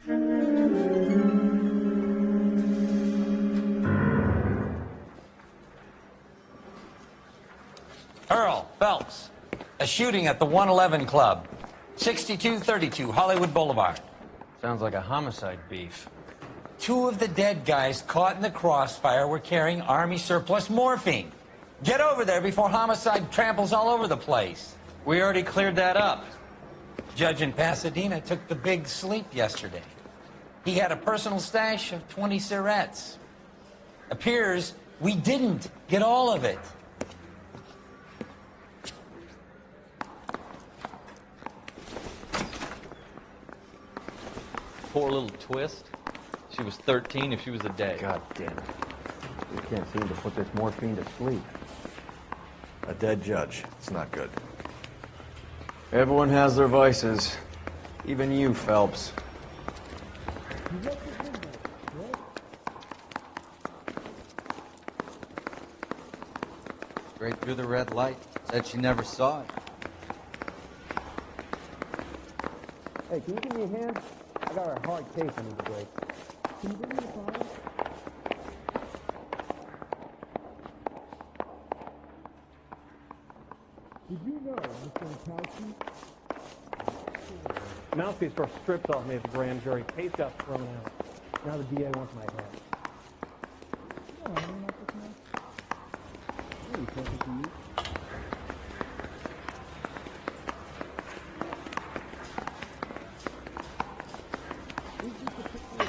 Earl Phelps, a shooting at the 111 Club, 6232 Hollywood Boulevard. Sounds like a homicide beef. 2 of the dead guys caught in the crossfire were carrying Army surplus morphine. Get over there before homicide tramples all over the place. We already cleared that up. Judge in Pasadena took the big sleep yesterday. He had a personal stash of 20 cigarettes. Appears we didn't get all of it. Poor little twist. She was 13 if she was a day. God damn it. We can't seem to put this morphine to sleep. A dead judge. It's not good. Everyone has their vices. Even you, Phelps. Straight through the red light. Said she never saw it. Hey, can you give me a hand? I got a hard case I need to break. Can you give me a phone? Did you know, Mr. Mikowski? Mouthpiece first stripped off me at the grand jury. Case got thrown out. Now the DA wants my head. No, I'm not looking at. Hey, you talking to you?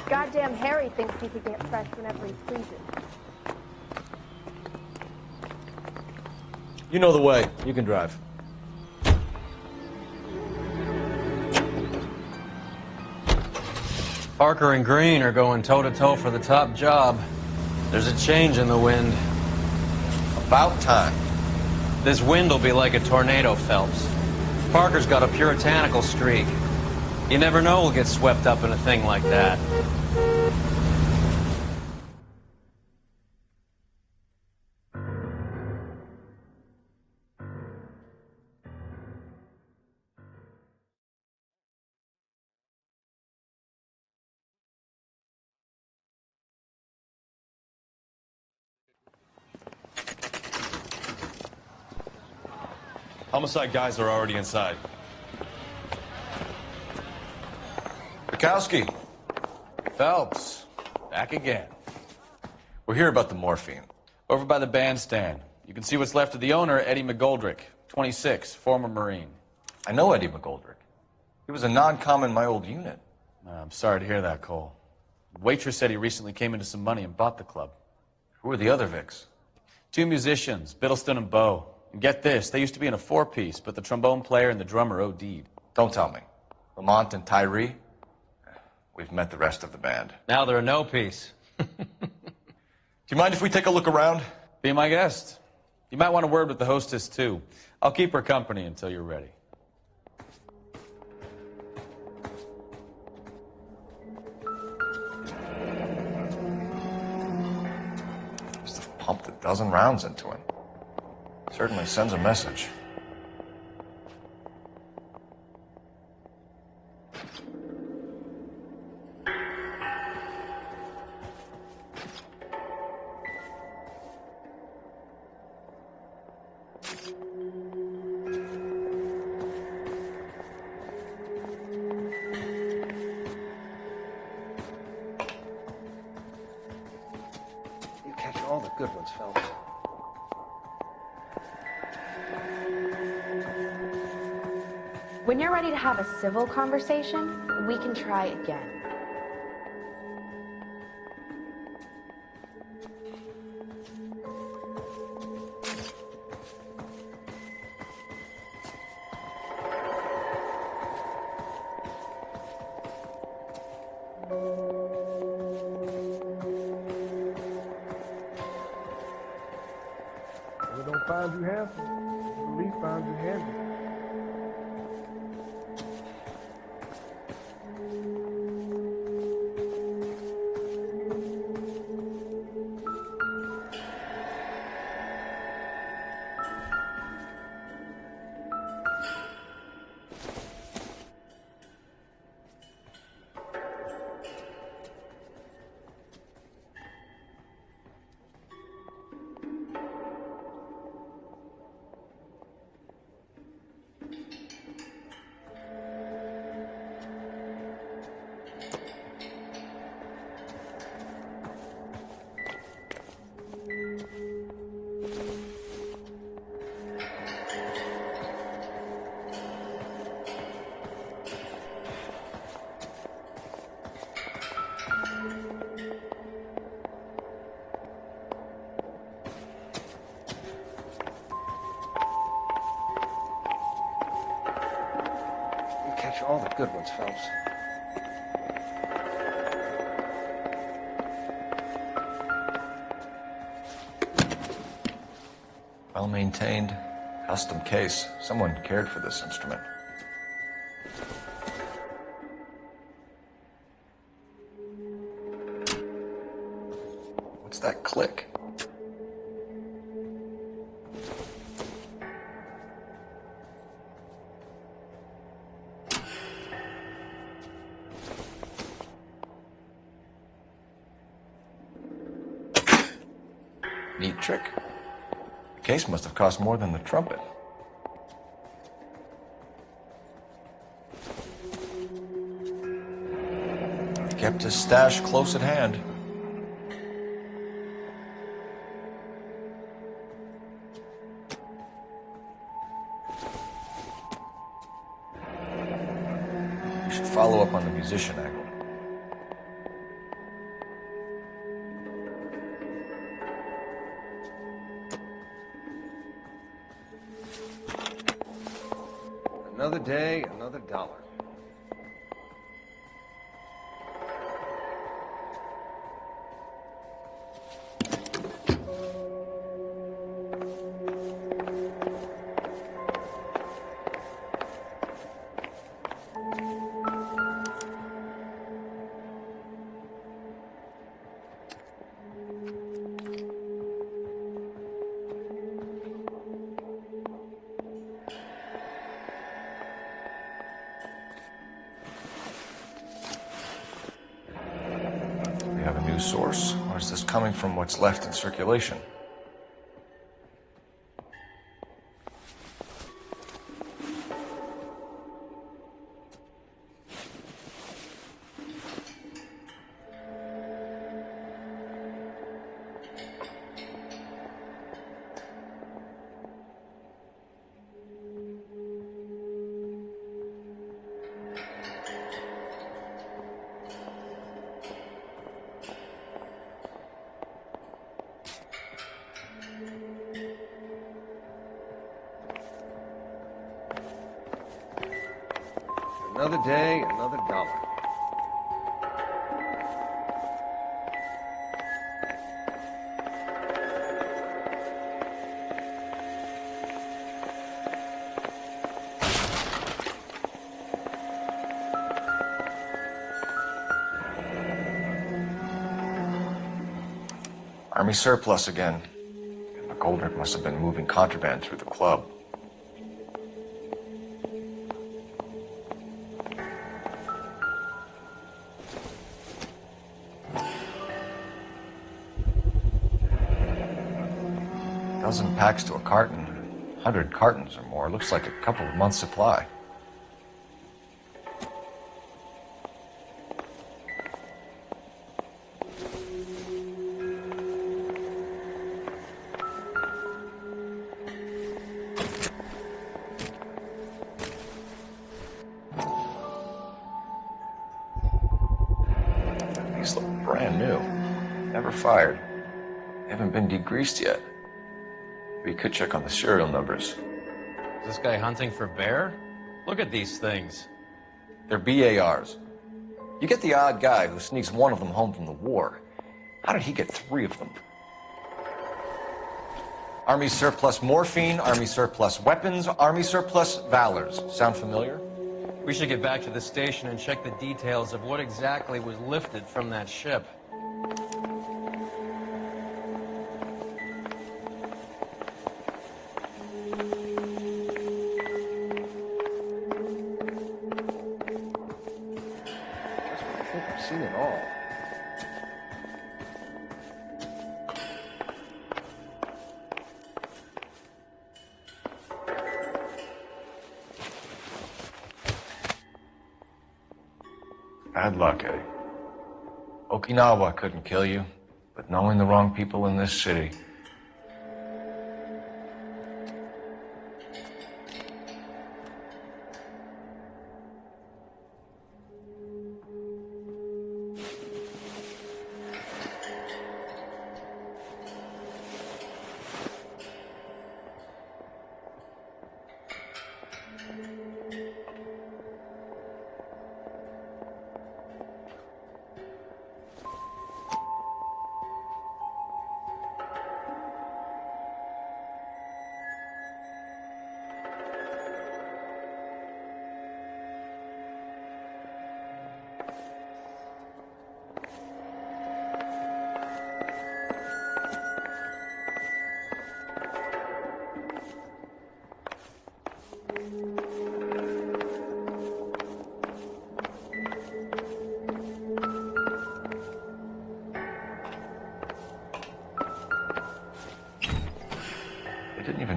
Goddamn Harry thinks he could get fresh whenever he pleases. You know the way. You can drive. Parker and Green are going toe-to-toe for the top job. There's a change in the wind. About time. This wind will be like a tornado, Phelps. Parker's got a puritanical streak. You never know who'll get swept up in a thing like that. Homicide guys are already inside. Mikowski. Phelps, back again. We're here about the morphine. Over by the bandstand. You can see what's left of the owner, Eddie McGoldrick, 26, former Marine. I know Eddie McGoldrick. He was a non-com in my old unit. I'm sorry to hear that, Cole. The waitress said he recently came into some money and bought the club. Who are the other Vics? 2 musicians, Biddleston and Bowe. And get this, they used to be in a 4-piece, but the trombone player and the drummer OD'd. Don't tell me. Lamont and Tyree? We've met the rest of the band. Now they're a no-piece. Do you mind if we take a look around? Be my guest. You might want a word with the hostess, too. I'll keep her company until you're ready. Must have pumped a dozen rounds into him. Certainly sends a message. You catch all the good ones, Phelps. When you're ready to have a civil conversation, we can try again. We don't find you handsome. At least find you handsome. catch all the good ones, Phelps. Well-maintained, custom case. Someone cared for this instrument. What's that click? Neat trick. The case must have cost more than the trumpet. Kept his stash close at hand. We should follow up on the musician angle. Another day, another dollar. Source, or is this coming from what's left in circulation? Another day, another dollar. Army surplus again. McGoldrick must have been moving contraband through the club. Dozen packs to a carton, 100 cartons or more. Looks like a couple of months' supply. These look brand new. Never fired. They haven't been degreased yet. We could check on the serial numbers. Is this guy hunting for bear? Look at these things. They're BARs. You get the odd guy who sneaks one of them home from the war. How did he get 3 of them? Army surplus morphine, Army surplus weapons, Army surplus valors. Sound familiar? We should get back to the station and check the details of what exactly was lifted from that ship. Seen it all. Bad luck, eh? Okinawa couldn't kill you, but knowing the wrong people in this city.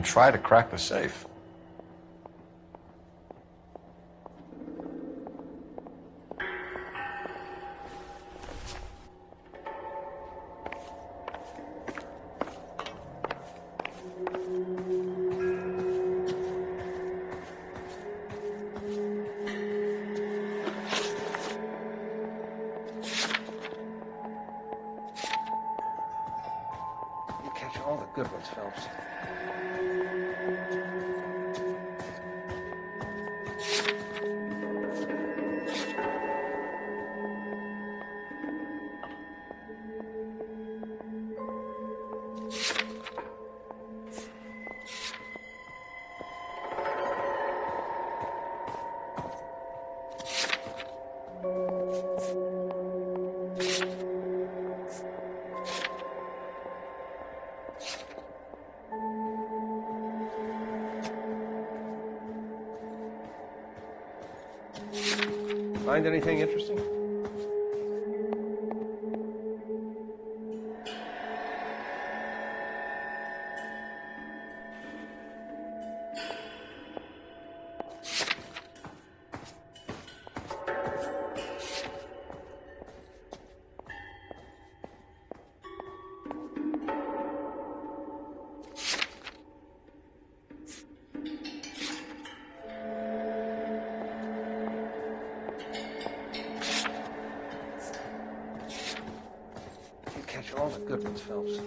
even try to crack the safe. All the good ones, Phelps. Find anything interesting? All the good ones, Phelps.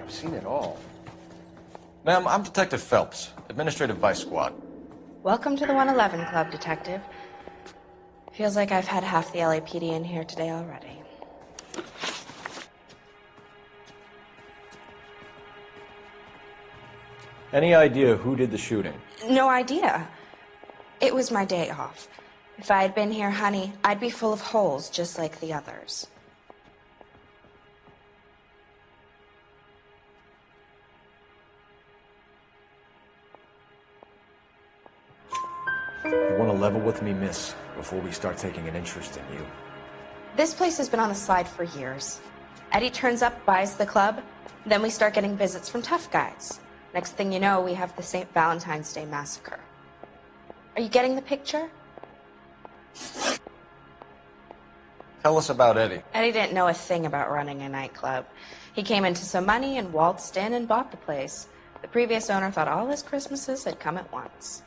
Seen it all. Ma'am, I'm Detective Phelps, Administrative Vice Squad. Welcome to the 111 Club, Detective. Feels like I've had half the LAPD in here today already. Any idea who did the shooting? No idea. It was my day off. If I had been here, honey, I'd be full of holes just like the others. You want to level with me, miss, before we start taking an interest in you? This place has been on the slide for years. Eddie turns up, buys the club, then we start getting visits from tough guys. Next thing you know, we have the St. Valentine's Day massacre. Are you getting the picture? Tell us about Eddie. Eddie didn't know a thing about running a nightclub. He came into some money and waltzed in and bought the place. The previous owner thought all his Christmases had come at once.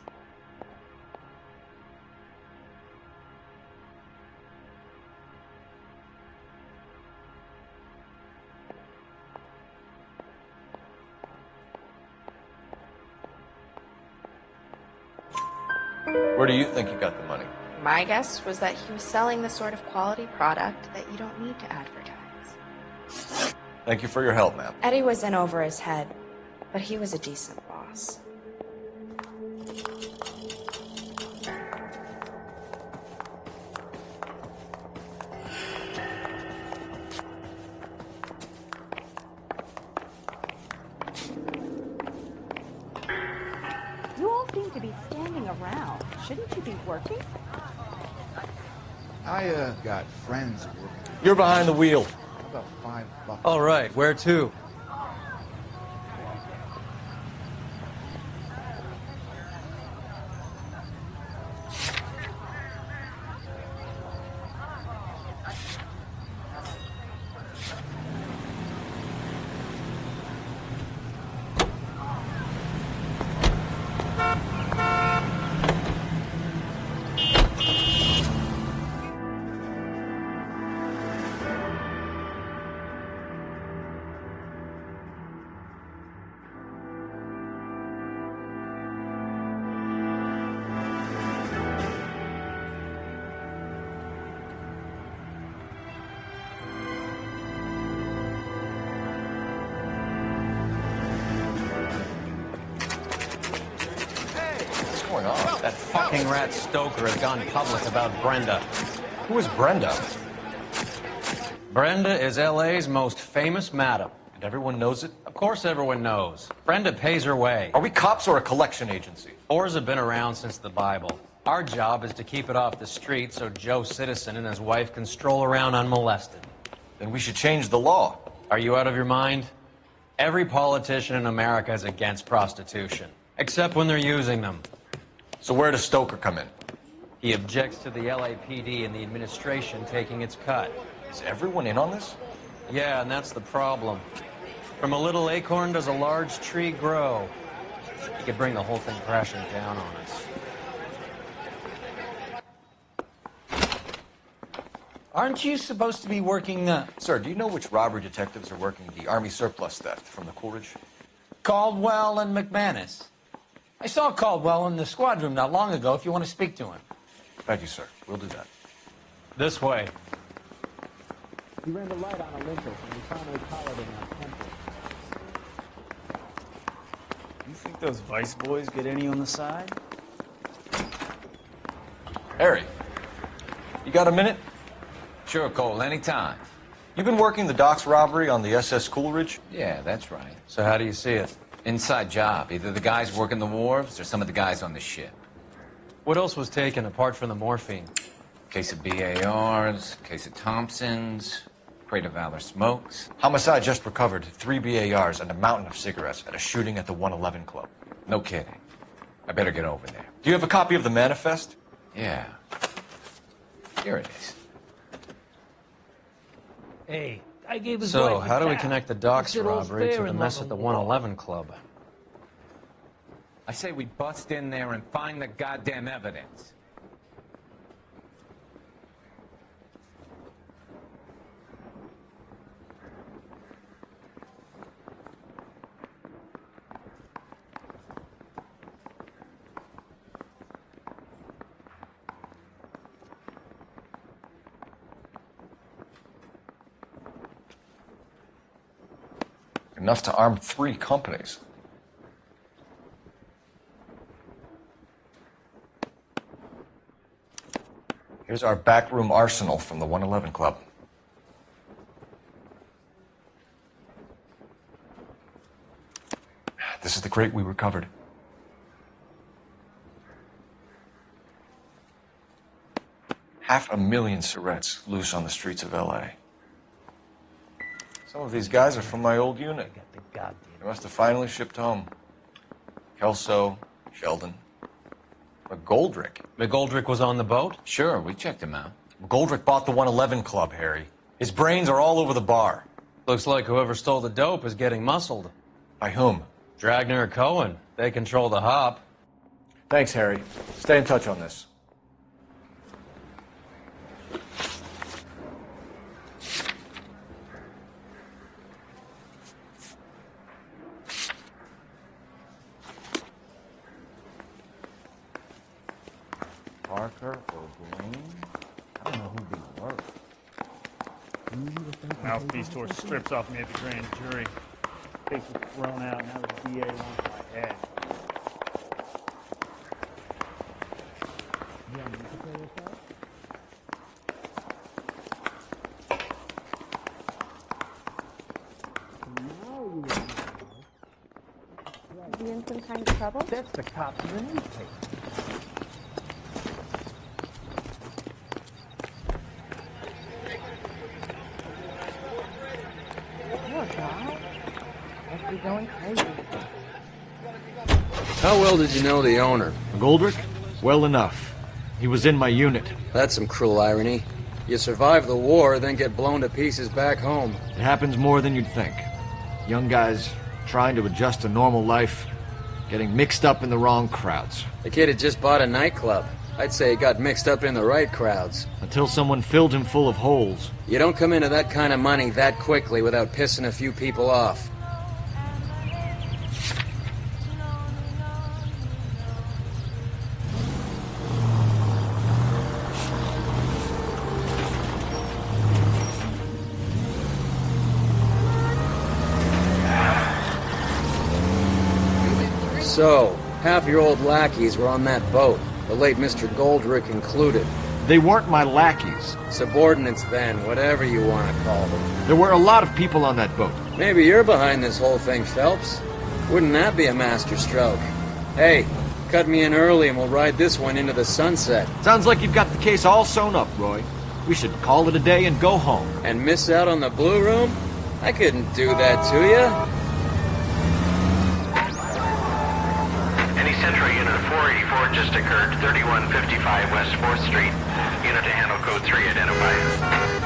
Where do you think he got the money? My guess was that he was selling the sort of quality product that you don't need to advertise. Thank you for your help, ma'am. Eddie was in over his head, but he was a decent boss. You all seem to be standing around. Shouldn't you be working? I got friends working. You're behind the wheel. About $5. All right, where to? going on? That fucking rat Stoker has gone public about Brenda. Who is Brenda? Brenda is LA's most famous madam. And everyone knows it? Of course everyone knows. Brenda pays her way. Are we cops or a collection agency? Whores have been around since the Bible. Our job is to keep it off the street so Joe Citizen and his wife can stroll around unmolested. Then we should change the law. Are you out of your mind? Every politician in America is against prostitution, except when they're using them. So where does Stoker come in? He objects to the LAPD and the administration taking its cut. Is everyone in on this? Yeah, and that's the problem. From a little acorn does a large tree grow. He could bring the whole thing crashing down on us. Aren't you supposed to be working, Sir, do you know which robbery detectives are working the Army surplus theft from the Coolidge? Caldwell and McManus? I saw Caldwell in the squad room not long ago if you want to speak to him. Thank you, sir. We'll do that. This way. He ran the light on Olympus, and we finally collared him on Temple. You think those Vice boys get any on the side? Harry, you got a minute? Sure, Cole, anytime. You've been working the docks robbery on the SS Coolidge? Yeah, that's right. So how do you see it? Inside job. Either the guys working the wharves or some of the guys on the ship. What else was taken apart from the morphine? Case of BARs, case of Thompsons, crate of Valor smokes. Homicide just recovered 3 BARs and a mountain of cigarettes at a shooting at the 111 Club. No kidding. I better get over there. Do you have a copy of the manifest? Yeah. Here it is. Hey, I gave his So, wife a how do we tap. connect the docks Said all's robbery fair to the in mess love at the and war. 111 Club? I say we bust in there and find the goddamn evidence. Enough to arm 3 companies. Here's our backroom arsenal from the 111 Club. This is the crate we recovered. $500,000 cigarettes loose on the streets of LA. Some of these guys are from my old unit. They must have finally shipped home. Kelso, Sheldon, McGoldrick. McGoldrick was on the boat? Sure, we checked him out. McGoldrick bought the 111 Club, Harry. His brains are all over the bar. Looks like whoever stole the dope is getting muscled. By whom? Dragner or Cohen. They control the hop. Thanks, Harry. Stay in touch on this. Parker or Green? I don't know who these were. Mouthpiece tore strips off me at the grand jury. Face was thrown out, now the DA wants my head. Is he in some kind of trouble? That's the cops in the newspaper. Poor guy. Must be going crazy. How well did you know the owner? McGoldrick? Well enough. He was in my unit. That's some cruel irony. You survive the war, then get blown to pieces back home. It happens more than you'd think. Young guys trying to adjust to normal life, getting mixed up in the wrong crowds. The kid had just bought a nightclub. I'd say he got mixed up in the right crowds. Until someone filled him full of holes. You don't come into that kind of money that quickly without pissing a few people off. So, Half your old lackeys were on that boat, the late Mr. Goldrick included. They weren't my lackeys. Subordinates then, whatever you want to call them. There were a lot of people on that boat. Maybe you're behind this whole thing, Phelps. Wouldn't that be a master stroke? Hey, cut me in early and we'll ride this one into the sunset. Sounds like you've got the case all sewn up, Roy. We should call it a day and go home. And miss out on the Blue Room? I couldn't do that to you. Any Central Unit 484 just occurred, 3155 West 4th Street. Unit to handle code 3 identified.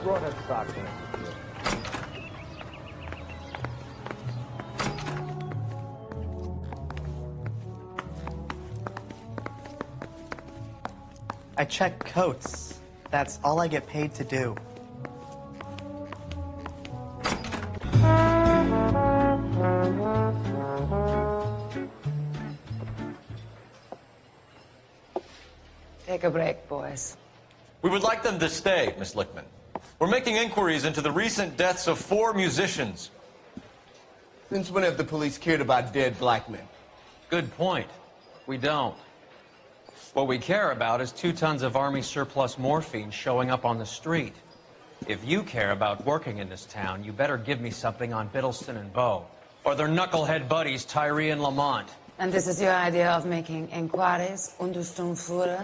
Throw that sock in. I check coats. That's all I get paid to do. Take a break, boys. We would like them to stay, Miss Lickman. We're making inquiries into the recent deaths of 4 musicians. Since when have the police cared about dead black men? Good point. We don't. What we care about is 2 tons of Army surplus morphine showing up on the street. If you care about working in this town, you better give me something on Biddleston and Bow, or their knucklehead buddies Tyree and Lamont. And this is your idea of making inquiries, Untersturmführer?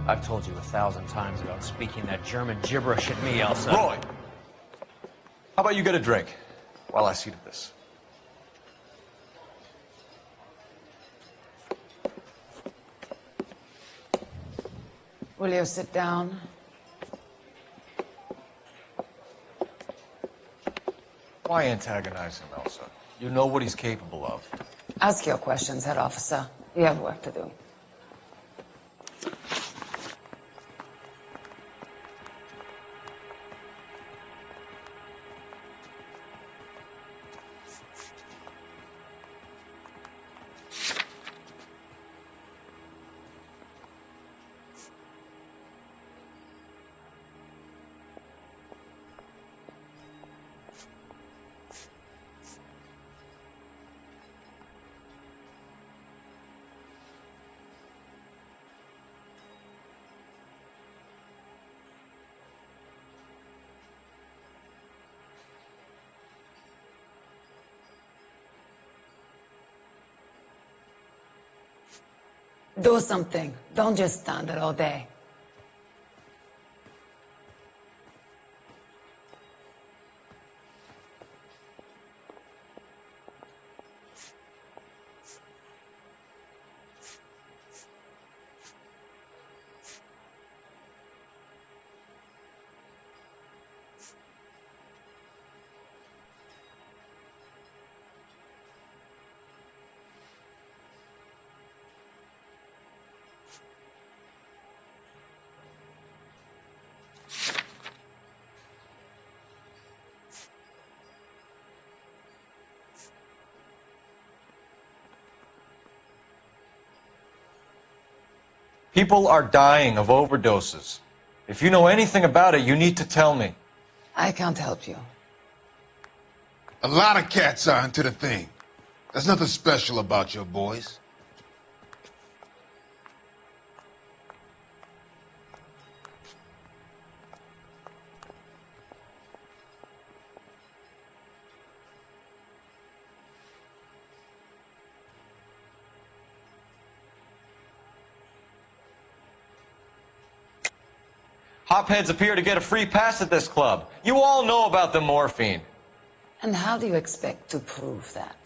I've told you 1,000 times about speaking that German gibberish at me, Elsa. Roy, how about you get a drink while I see to this? Will you sit down? Why antagonize him, Elsa? You know what he's capable of. Ask your questions, head officer. You have work to do. Do something. Don't just stand there all day. People are dying of overdoses. If you know anything about it, you need to tell me. I can't help you. A lot of cats are into the thing. There's nothing special about your boys. Hopheads appear to get a free pass at this club. You all know about the morphine. And how do you expect to prove that?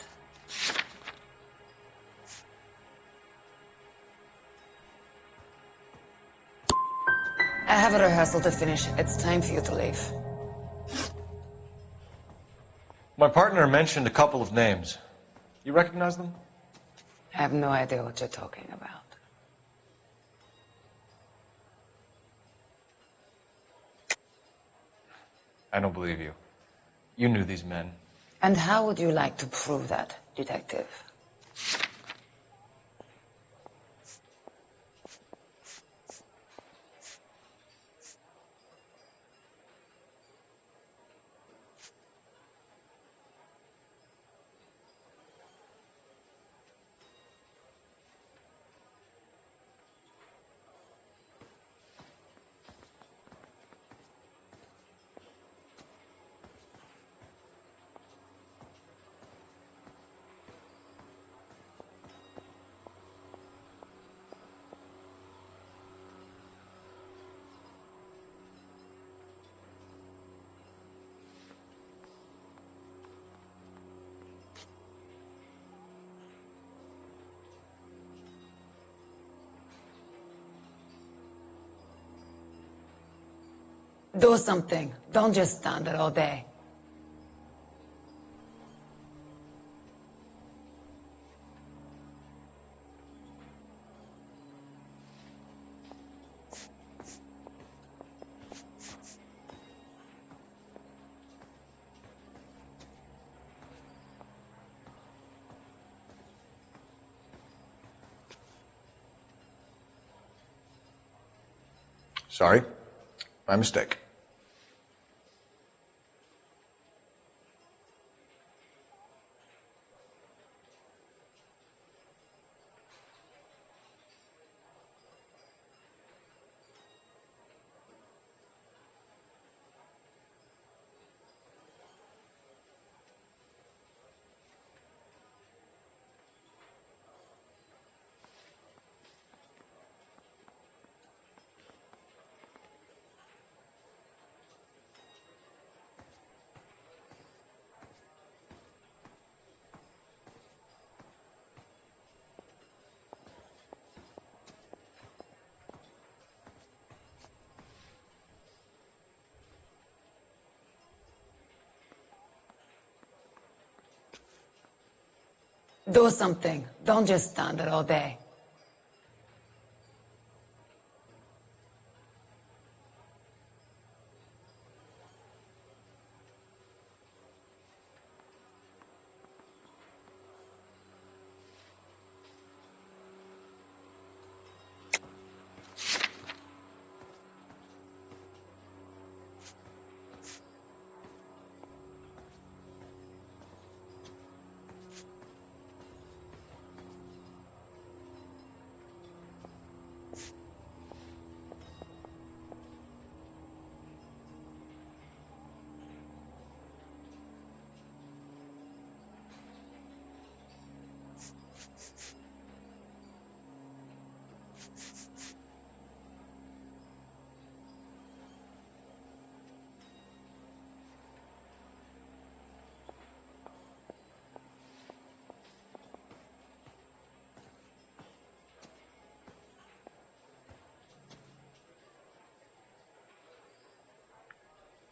I have a rehearsal to finish. It's time for you to leave. My partner mentioned a couple of names. You recognize them? I have no idea what you're talking about. I don't believe you. You knew these men. And how would you like to prove that, detective? Do something. Don't just stand there all day. Sorry. My mistake. Do something. Don't just stand there all day.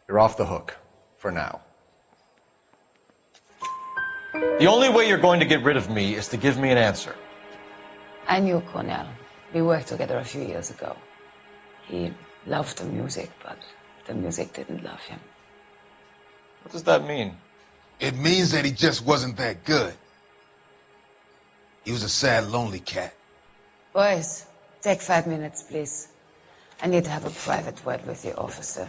You're off the hook. For now. The only way you're going to get rid of me is to give me an answer. I knew Cornell. We worked together a few years ago. He loved the music, but the music didn't love him. What does that mean? It means that he just wasn't that good. He was a sad, lonely cat. Boys, take 5 minutes, please. I need to have a private word with the officer.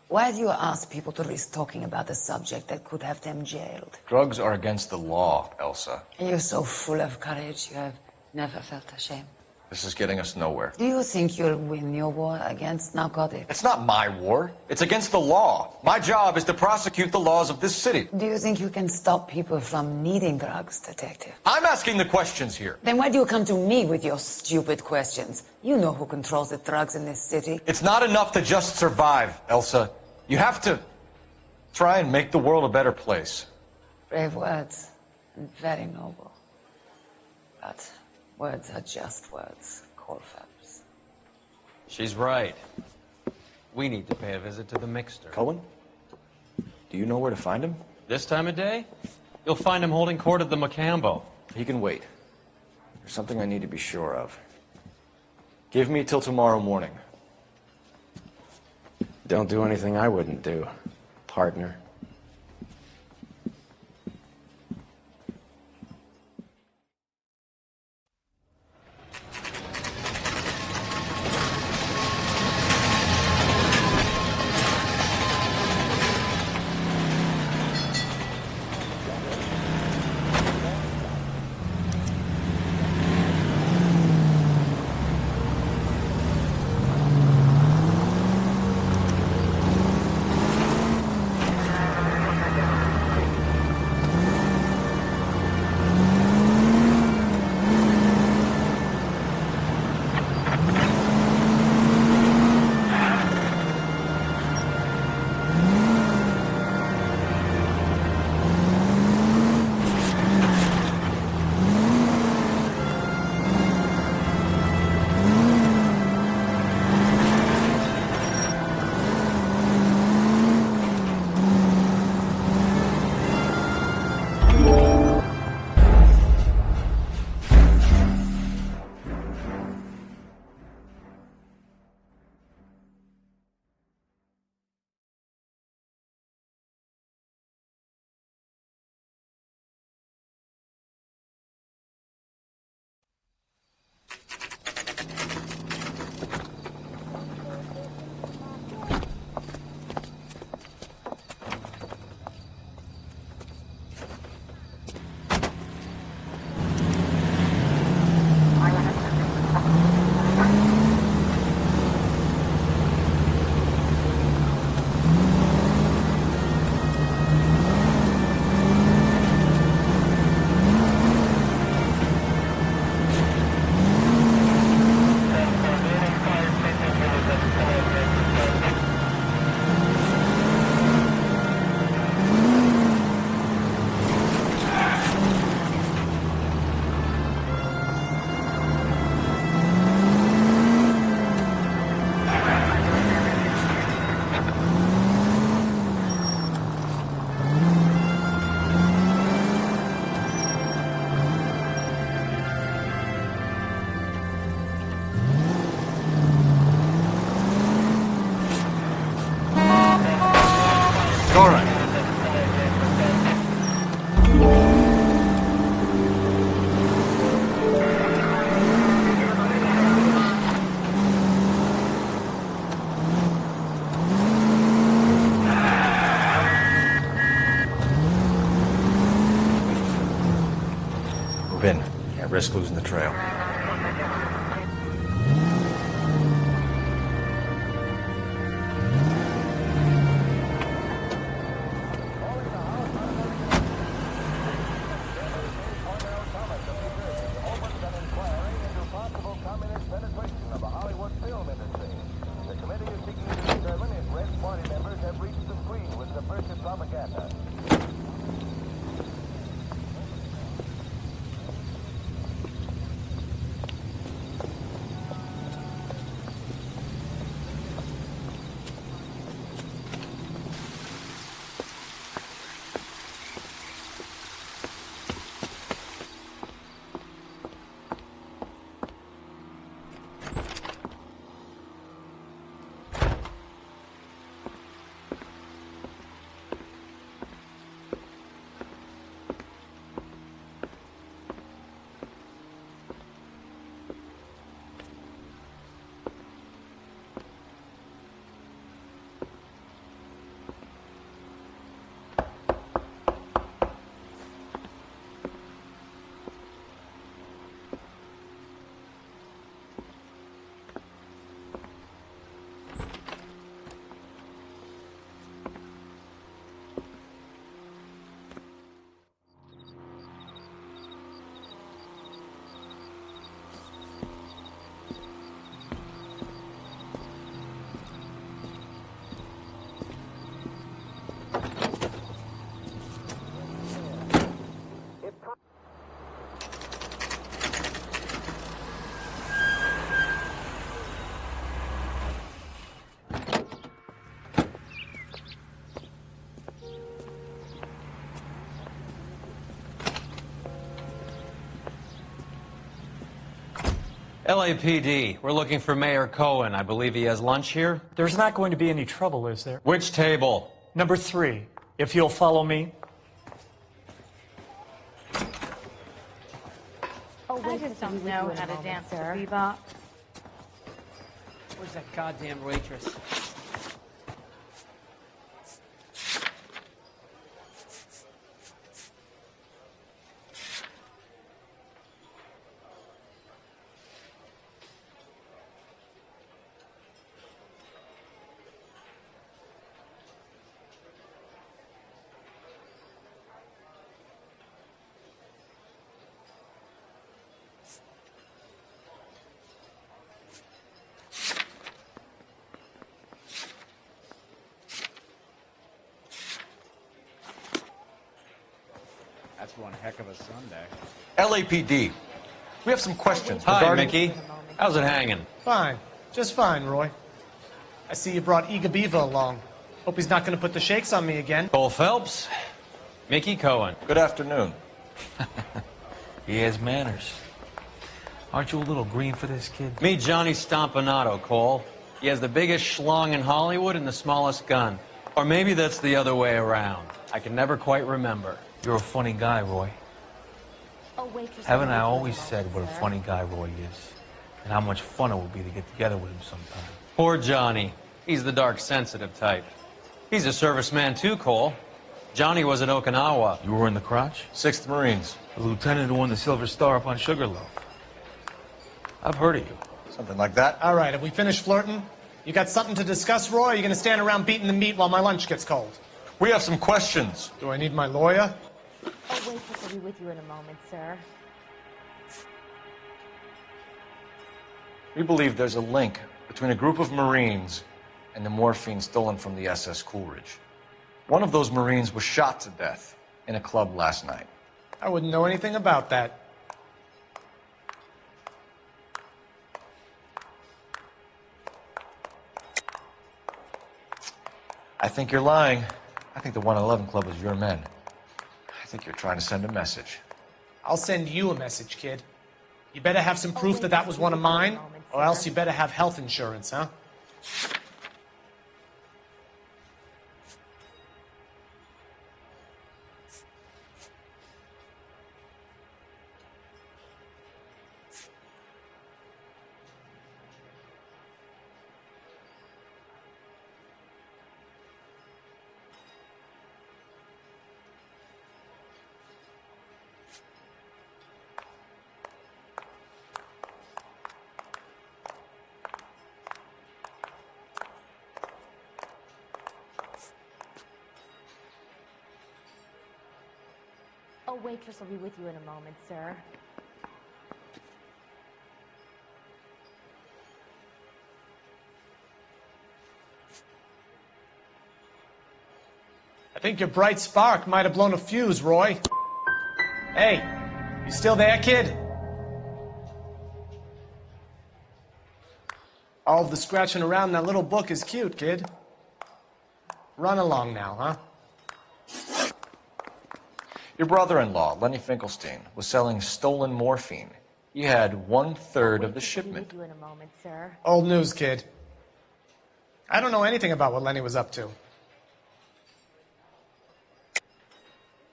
Why do you ask people to risk talking about a subject that could have them jailed? Drugs are against the law, Elsa. And you're so full of courage, you have never felt ashamed. This is getting us nowhere. Do you think you'll win your war against narcotics? It's not my war. It's against the law. My job is to prosecute the laws of this city. Do you think you can stop people from needing drugs, detective? I'm asking the questions here. Then why do you come to me with your stupid questions? You know who controls the drugs in this city. It's not enough to just survive, Elsa. You have to try and make the world a better place. Brave words, and very noble. But Words are just words, Cole Phelps. She's right. We need to pay a visit to the Mixter. Cohen? Do you know where to find him? This time of day? You'll find him holding court at the Macambo. He can wait. There's something I need to be sure of. Give me till tomorrow morning. Don't do anything I wouldn't do, partner. Risk losing the trail. LAPD, we're looking for Mayor Cohen. I believe he has lunch here. There's not going to be any trouble, is there? Which table? Number 3, if you'll follow me. Oh, I just don't know how to dance to bebop. Where's that goddamn waitress? That's one heck of a Sunday. LAPD. We have some questions Hi, regarding... Mickey. How's it hanging? Fine. Just fine, Roy. I see you brought Iga Beaver along. Hope he's not going to put the shakes on me again. Cole Phelps. Mickey Cohen. Good afternoon. He has manners. Aren't you a little green for this kid? Meet Johnny Stompanato, Cole. He has the biggest schlong in Hollywood and the smallest gun. Or maybe that's the other way around. I can never quite remember. You're a funny guy, Roy. Oh, waitress. Haven't I always said what a funny guy Roy is? And how much fun it would be to get together with him sometime? Poor Johnny. He's the dark, sensitive type. He's a serviceman too, Cole. Johnny was at Okinawa. You were in the crotch? 6th Marines. The lieutenant who won the Silver Star up on Sugarloaf. I've heard of you. Something like that. All right, have we finished flirting? You got something to discuss, Roy, or are you going to stand around beating the meat while my lunch gets cold? We have some questions. Do I need my lawyer? Oh, waitress will be with you in a moment, sir. We believe there's a link between a group of Marines and the morphine stolen from the SS Coolidge. One of those Marines was shot to death in a club last night. I wouldn't know anything about that. I think you're lying. I think the 111 Club is your men. I think you're trying to send a message. I'll send you a message, kid. You better have some proof that that was one of mine, or else you better have health insurance, huh? Oh, waitress will be with you in a moment, sir. I think your bright spark might have blown a fuse, Roy. Hey, you still there, kid? All of the scratching around in that little book is cute, kid. Run along now, huh? Your brother-in-law, Lenny Finkelstein, was selling stolen morphine. He had 1/3 of the shipment. Will be with you in a moment, sir. Old news, kid. I don't know anything about what Lenny was up to.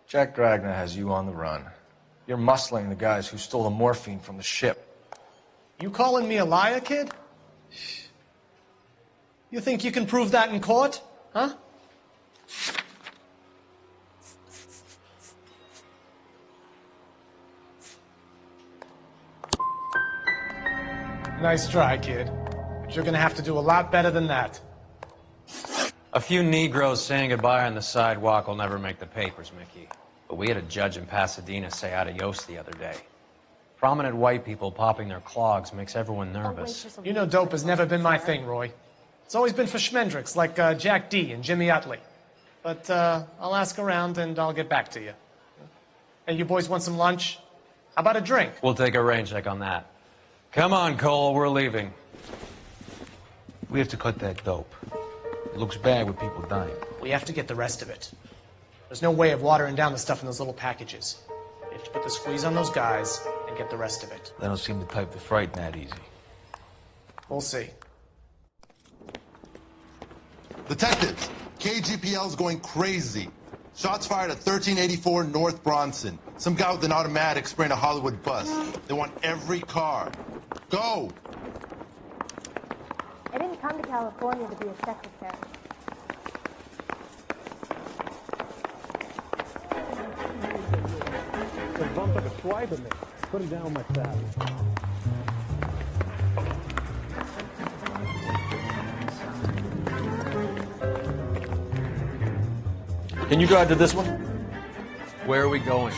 Jack Dragna has you on the run. You're muscling the guys who stole the morphine from the ship. You calling me a liar, kid? You think you can prove that in court? Huh? Nice try, kid. But you're gonna have to do a lot better than that. A few Negroes saying goodbye on the sidewalk will never make the papers, Mickey. But we had a judge in Pasadena say adios the other day. Prominent white people popping their clogs makes everyone nervous. You know dope has never been my thing, Roy. It's always been for schmendricks like Jack D. and Jimmy Utley. But I'll ask around and I'll get back to you. Hey, you boys want some lunch? How about a drink? We'll take a rain check on that. Come on, Cole, we're leaving. We have to cut that dope. It looks bad with people dying. We have to get the rest of it. There's no way of watering down the stuff in those little packages. We have to put the squeeze on those guys and and get the rest of it. They don't seem the type to frighten that easy. We'll see. Detectives, KGPL's going crazy. Shots fired at 1384 North Bronson. Some guy with an automatic spraying a Hollywood bus. They want every car. Go! I didn't come to California to be a secretary. Bump took a swipe at me. Put it down on my saddle. Can you drive to this one? Where are we going?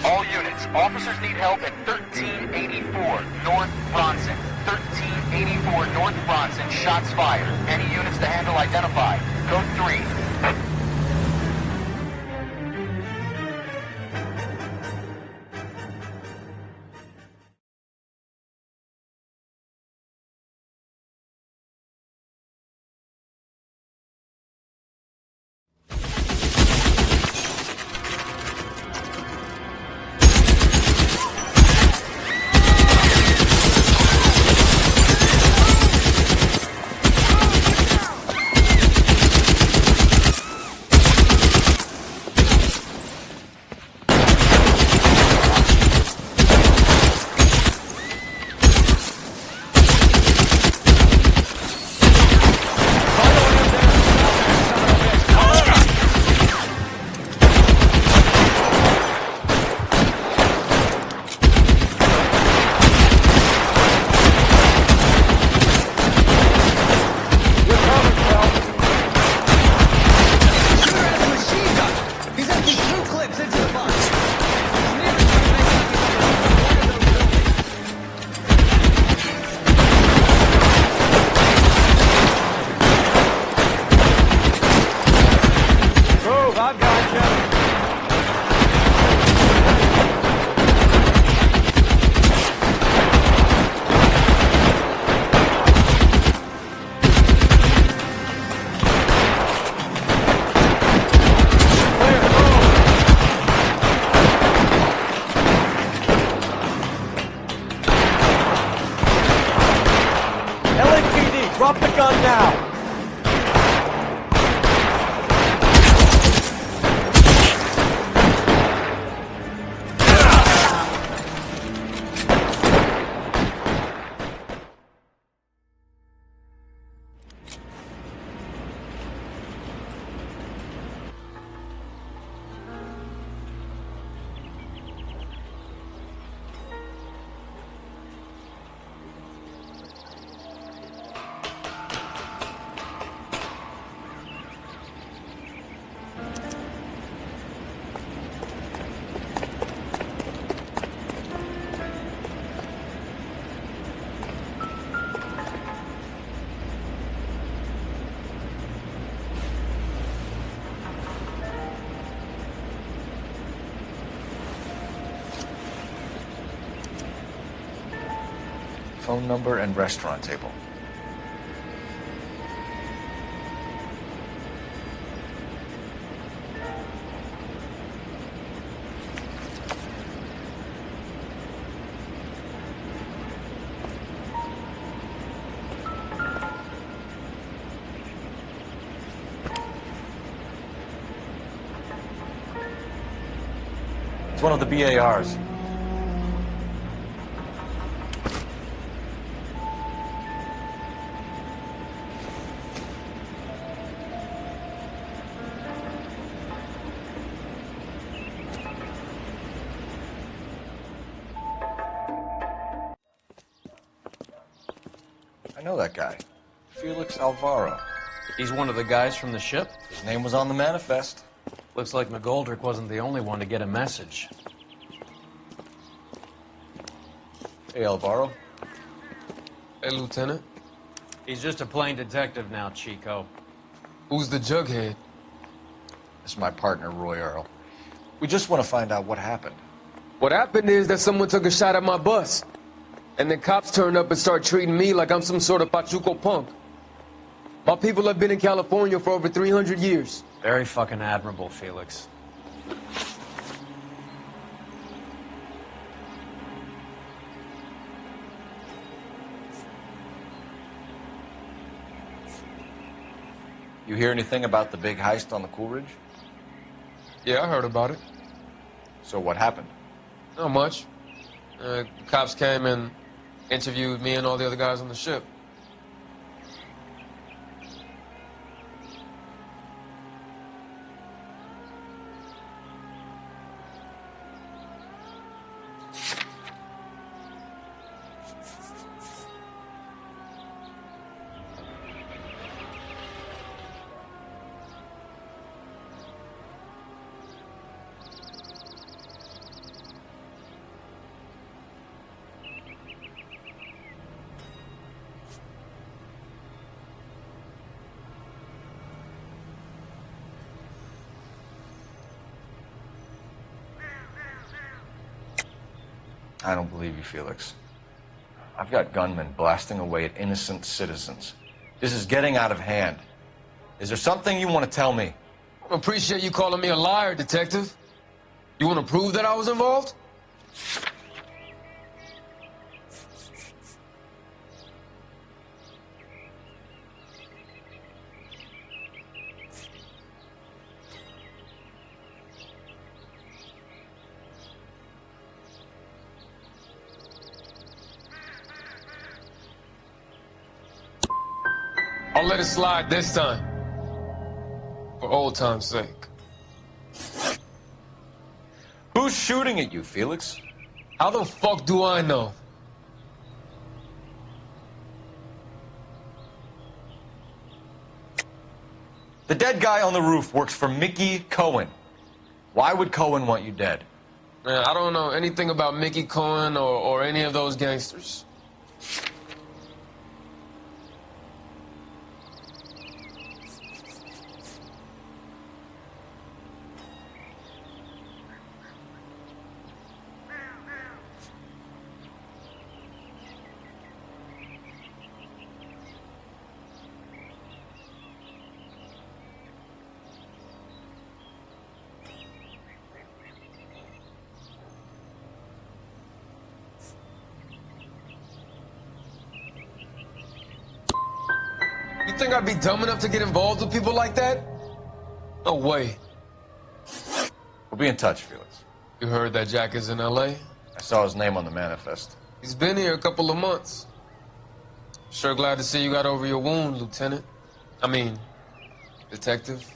All units, officers need help at 1384 North Bronson. 1384 North Bronson, shots fired. Any units to handle identify. Code 3. Drop the gun now! Phone number and restaurant table. It's one of the BARs. I know that guy. Felix Alvaro. He's one of the guys from the ship? His name was on the manifest. Looks like McGoldrick wasn't the only one to get a message. Hey, Alvaro. Hey, Lieutenant. He's just a plain detective now, Chico. Who's the jughead? This is my partner, Roy Earl. We just want to find out what happened. What happened is that someone took a shot at my bus. And then cops turned up and started treating me like I'm some sort of Pachuco punk. My people have been in California for over 300 years. Very fucking admirable, Felix. You hear anything about the big heist on the Cool Ridge? Yeah, I heard about it. So what happened? Not much. Cops came and interviewed me and all the other guys on the ship. I don't believe you, Felix. I've got gunmen blasting away at innocent citizens. This is getting out of hand. Is there something you want to tell me? I appreciate you calling me a liar, Detective. You want to prove that I was involved? I'll let it slide this time. For old time's sake. Who's shooting at you, Felix? How the fuck do I know? The dead guy on the roof works for Mickey Cohen. Why would Cohen want you dead? Man, I don't know anything about Mickey Cohen or any of those gangsters. You think I'd be dumb enough to get involved with people like that? No way. We'll be in touch, Felix. You heard that Jack is in L.A.? I saw his name on the manifest. He's been here a couple of months. Sure glad to see you got over your wound, Lieutenant. I mean, Detective.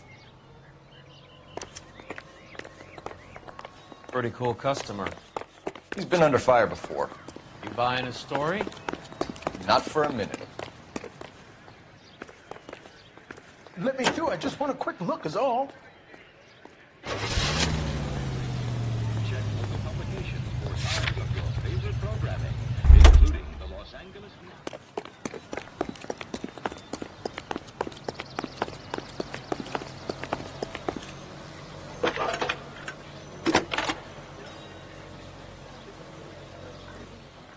Pretty cool customer. He's been under fire before. You buying his story? Not for a minute. Let me through. I just want a quick look is all. Check local publications for times of your favorite programming, including the Los Angeles News.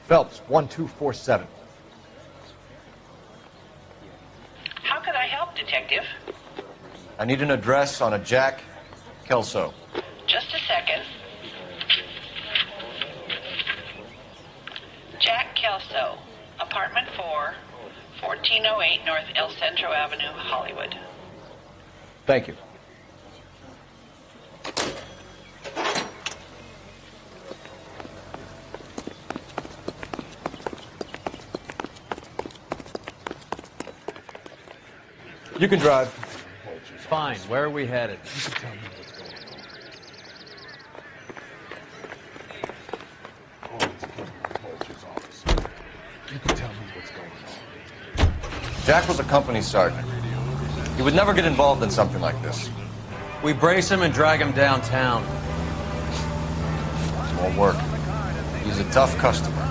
Phelps, 1247. How can I help, Detective? I need an address on a Jack Kelso. Just a second. Jack Kelso, apartment 4, 1408 North El Centro Avenue, Hollywood. Thank you. You can drive. Fine. Where are we headed? Jack was a company sergeant. He would never get involved in something like this. We brace him and drag him downtown. More work. He's a tough customer.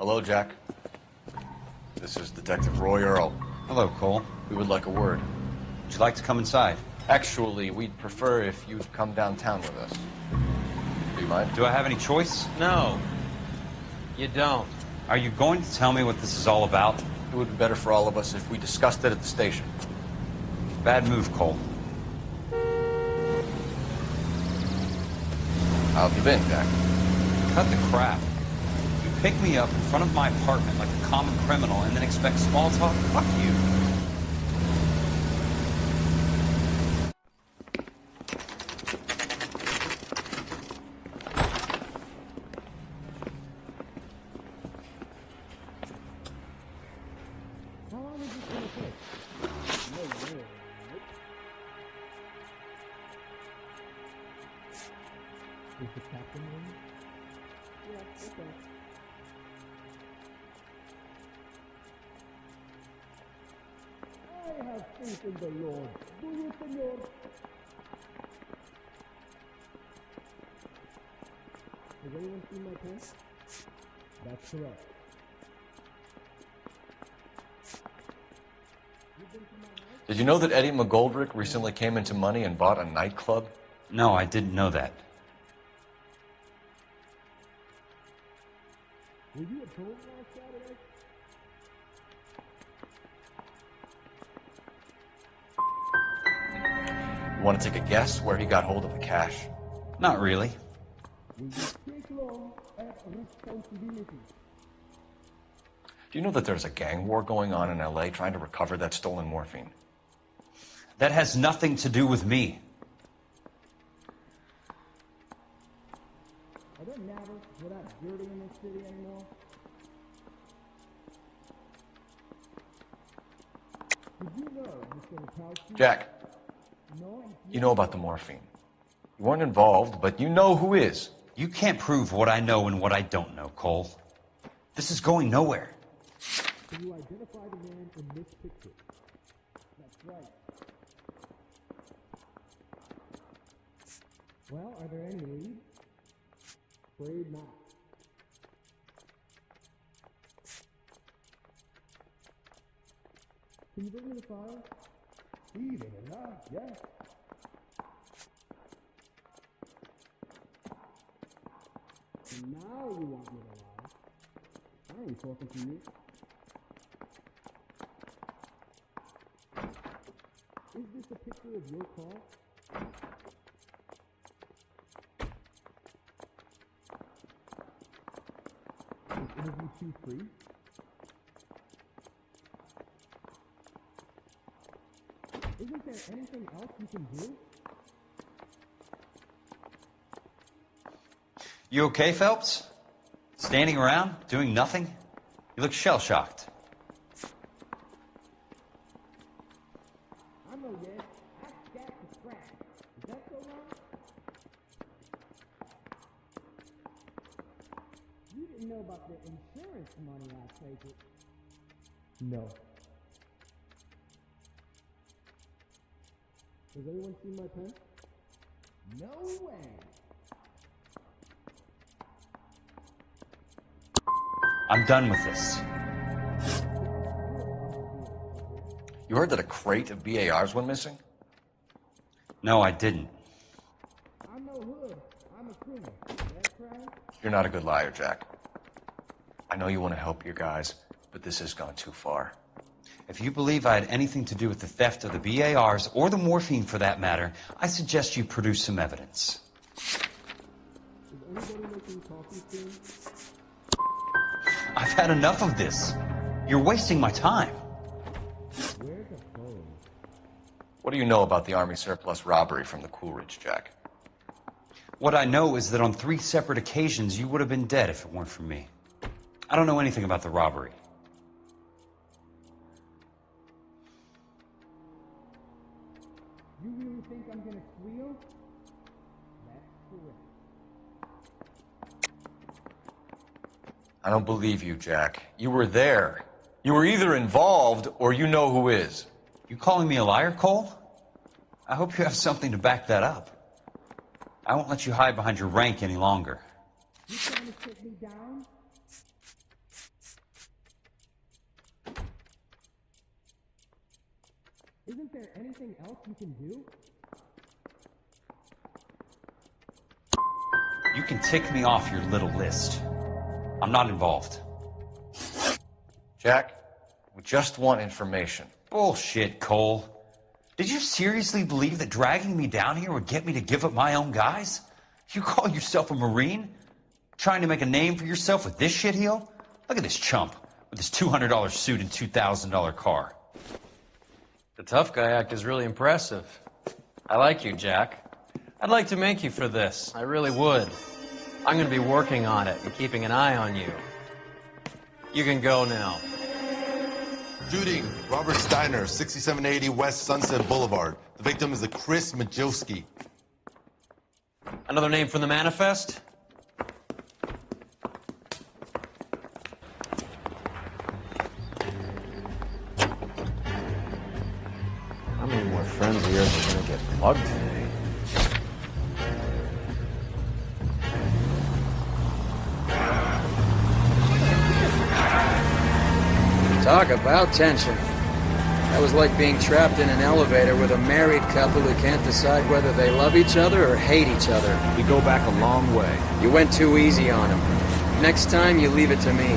Hello, Jack. This is Detective Roy Earl. Hello, Cole. We would like a word. Would you like to come inside? Actually, we'd prefer if you'd come downtown with us. Do you mind? Do I have any choice? No, you don't. Are you going to tell me what this is all about? It would be better for all of us if we discussed it at the station. Bad move, Cole. How have you been, Jack? Cut the crap. You pick me up in front of my apartment like a common criminal and then expect small talk? Fuck you. Is the captain in? Yeah, okay. I have faith in the Lord. Do you, senor? Has anyone seen my pen? That's correct. Did you know that Eddie McGoldrick recently came into money and bought a nightclub? No, I didn't know that. Were you at home last Saturday? You want to take a guess where he got hold of the cash? Not really. Will you take long at responsibility? Do you know that there's a gang war going on in LA trying to recover that stolen morphine? That has nothing to do with me. Are there matters without dirty in this city anymore? Did you know Mr. Mikowski? Jack, you know about the morphine. You weren't involved, but you know who is. You can't prove what I know and what I don't know, Cole. This is going nowhere. Can you identify the man in this picture? That's right. Well, are there any leads? Afraid not. Can you bring me the file? Even enough, yes. And now you want me to lie. I ain't talking to you. Is this a picture of your car? Is interview 2 free? Isn't there anything else you can do? You okay, Phelps? Standing around, doing nothing? You look shell-shocked. I know, yes. I got the scratch. Is that so wrong? You didn't know about the insurance money, I take it. No. Has anyone seen my pen? No way. I'm done with this. You heard that a crate of BARs went missing? No, I didn't. I'm no hood. I'm a criminal. That crime? You're not a good liar, Jack. I know you want to help your guys, but this has gone too far. If you believe I had anything to do with the theft of the BARs, or the morphine for that matter, I suggest you produce some evidence. Is anybody making coffee soon? I've had enough of this. You're wasting my time. Where's the phone? What do you know about the Army surplus robbery from the Coolidge, Jack? What I know is that on 3 separate occasions you would have been dead if it weren't for me. I don't know anything about the robbery. You really think I'm gonna squeal? That's correct. I don't believe you, Jack. You were there. You were either involved or you know who is. You calling me a liar, Cole? I hope you have something to back that up. I won't let you hide behind your rank any longer. You trying to take me down? Isn't there anything else you can do? You can tick me off your little list. I'm not involved. Jack, we just want information. Bullshit, Cole. Did you seriously believe that dragging me down here would get me to give up my own guys? You call yourself a Marine? Trying to make a name for yourself with this shitheel? Look at this chump with his $200 suit and $2,000 car. The tough guy act is really impressive. I like you, Jack. I'd like to make you for this. I really would. I'm going to be working on it and keeping an eye on you. You can go now. Shooting, Robert Steiner, 6780 West Sunset Boulevard. The victim is a Chris Majowski. Another name from the manifest? How many more friends of yours are gonna get plugged today? Talk about tension. That was like being trapped in an elevator with a married couple who can't decide whether they love each other or hate each other. We go back a long way. You went too easy on him. Next time, you leave it to me.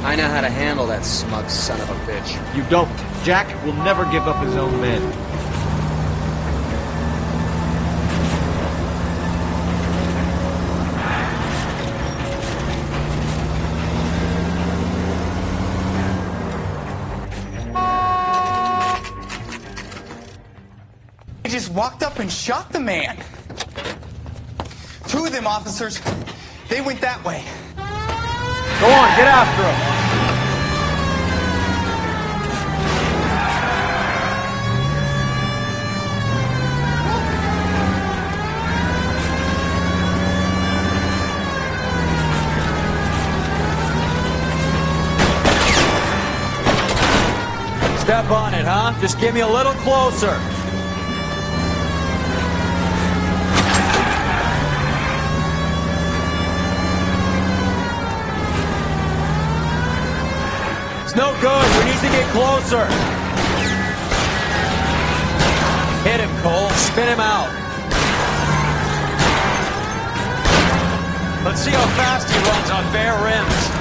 I know how to handle that smug son of a bitch. You don't. Jack will never give up his own men. They just walked up and shot the man. Two of them officers, they went that way. Go on, get after him. Step on it, huh? Just get me a little closer. It's no good. We need to get closer. Hit him, Cole. Spin him out. Let's see how fast he runs on bare rims.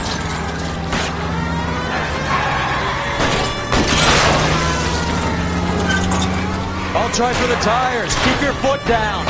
I'll try for the tires. Keep your foot down.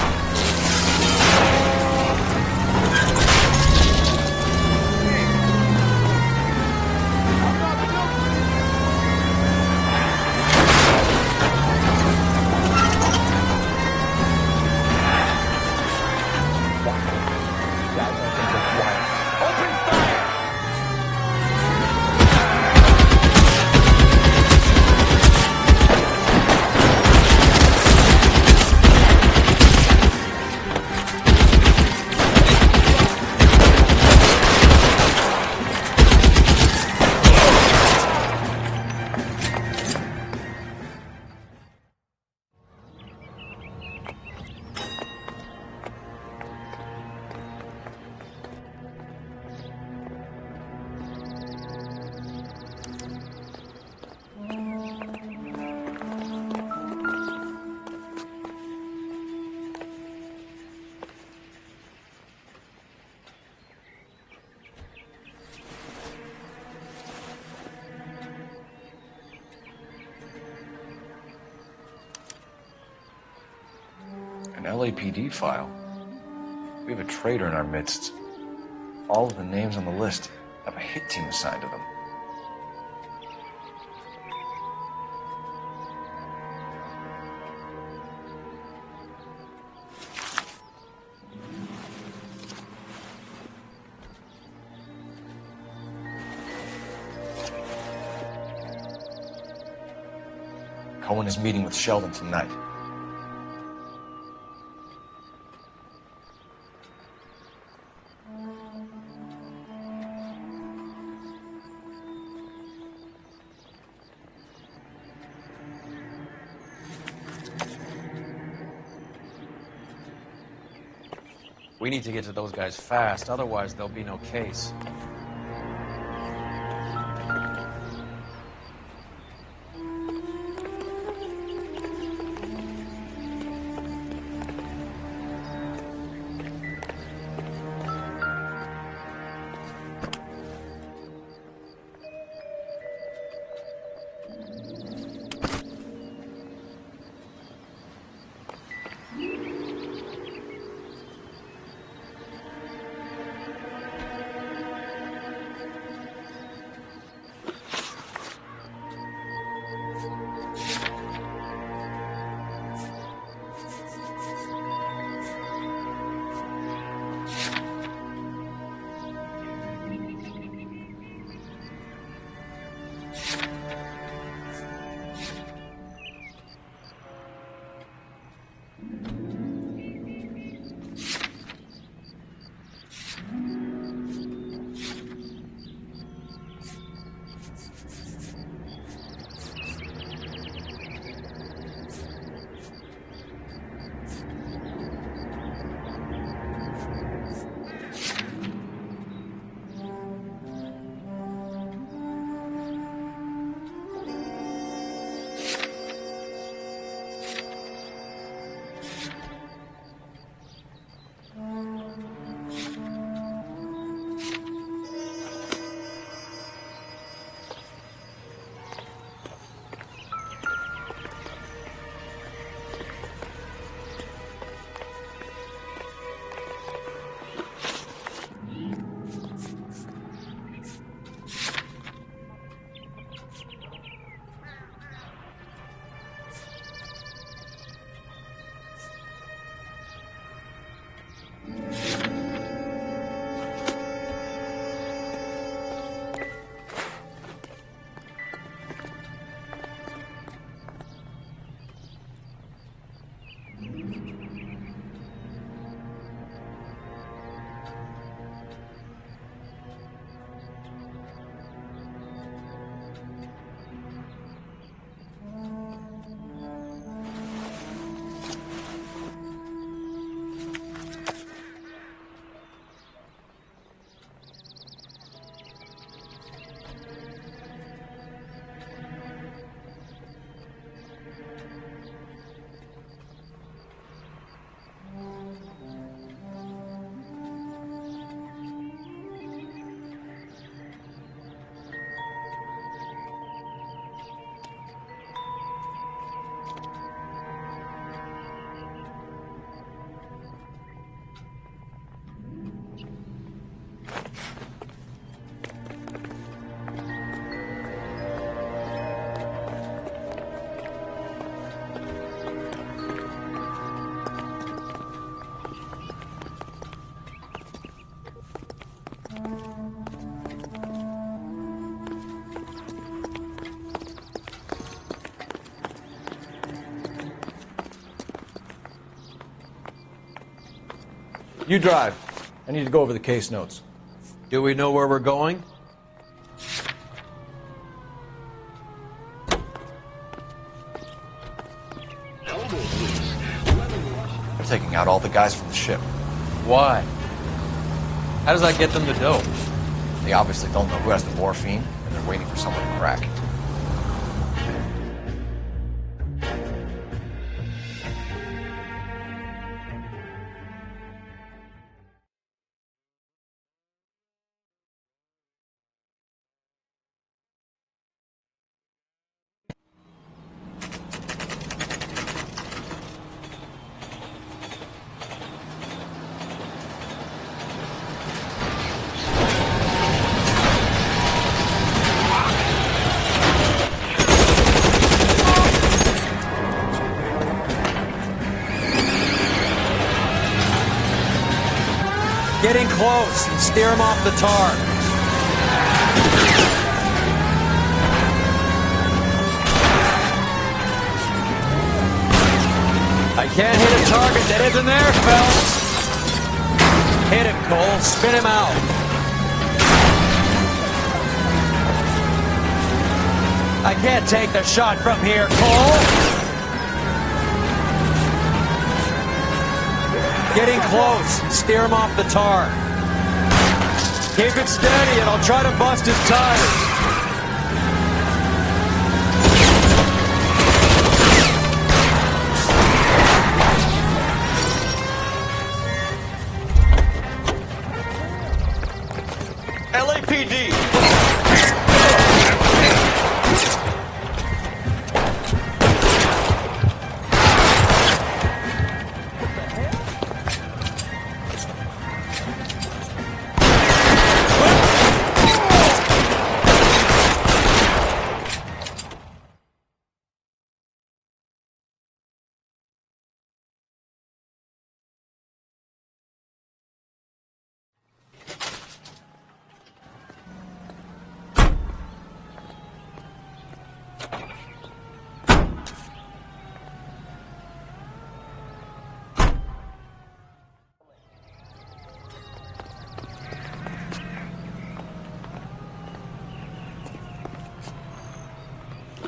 An LAPD file. We have a traitor in our midst. All of the names on the list have a hit team assigned to them. Cohen is meeting with Sheldon tonight. We need to get to those guys fast, otherwise there'll be no case. You drive. I need to go over the case notes. Do we know where we're going? They're taking out all the guys from the ship. Why? How does that get them the dope? They obviously don't know who has the morphine, and they're waiting for someone to crack it. Getting close and steer him off the tar. I can't hit a target that isn't there, Phelps. Hit him, Cole. Spin him out. I can't take the shot from here, Cole. Getting close. Steer him off the tar. Keep it steady and I'll try to bust his tires. LAPD!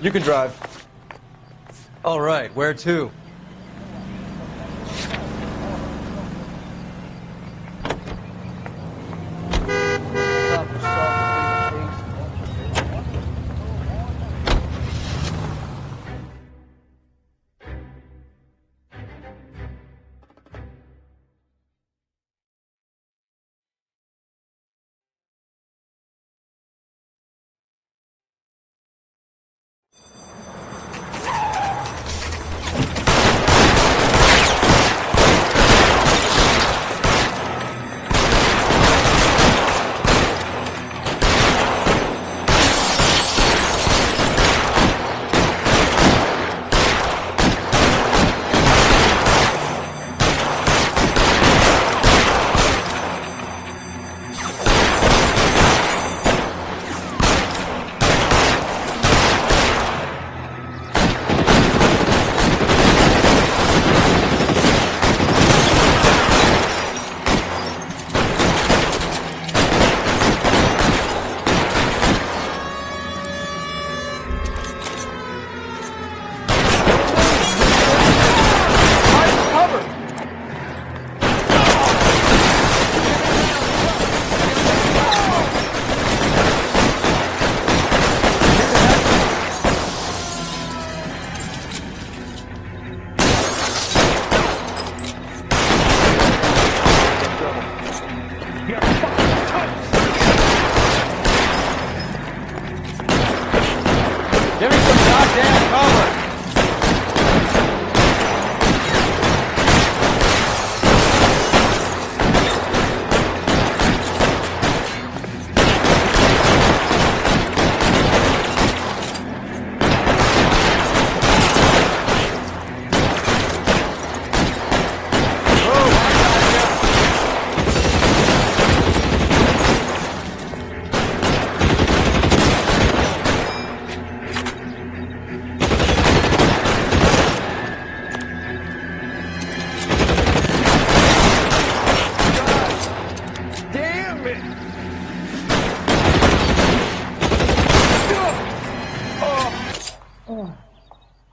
You can drive. All right, where to?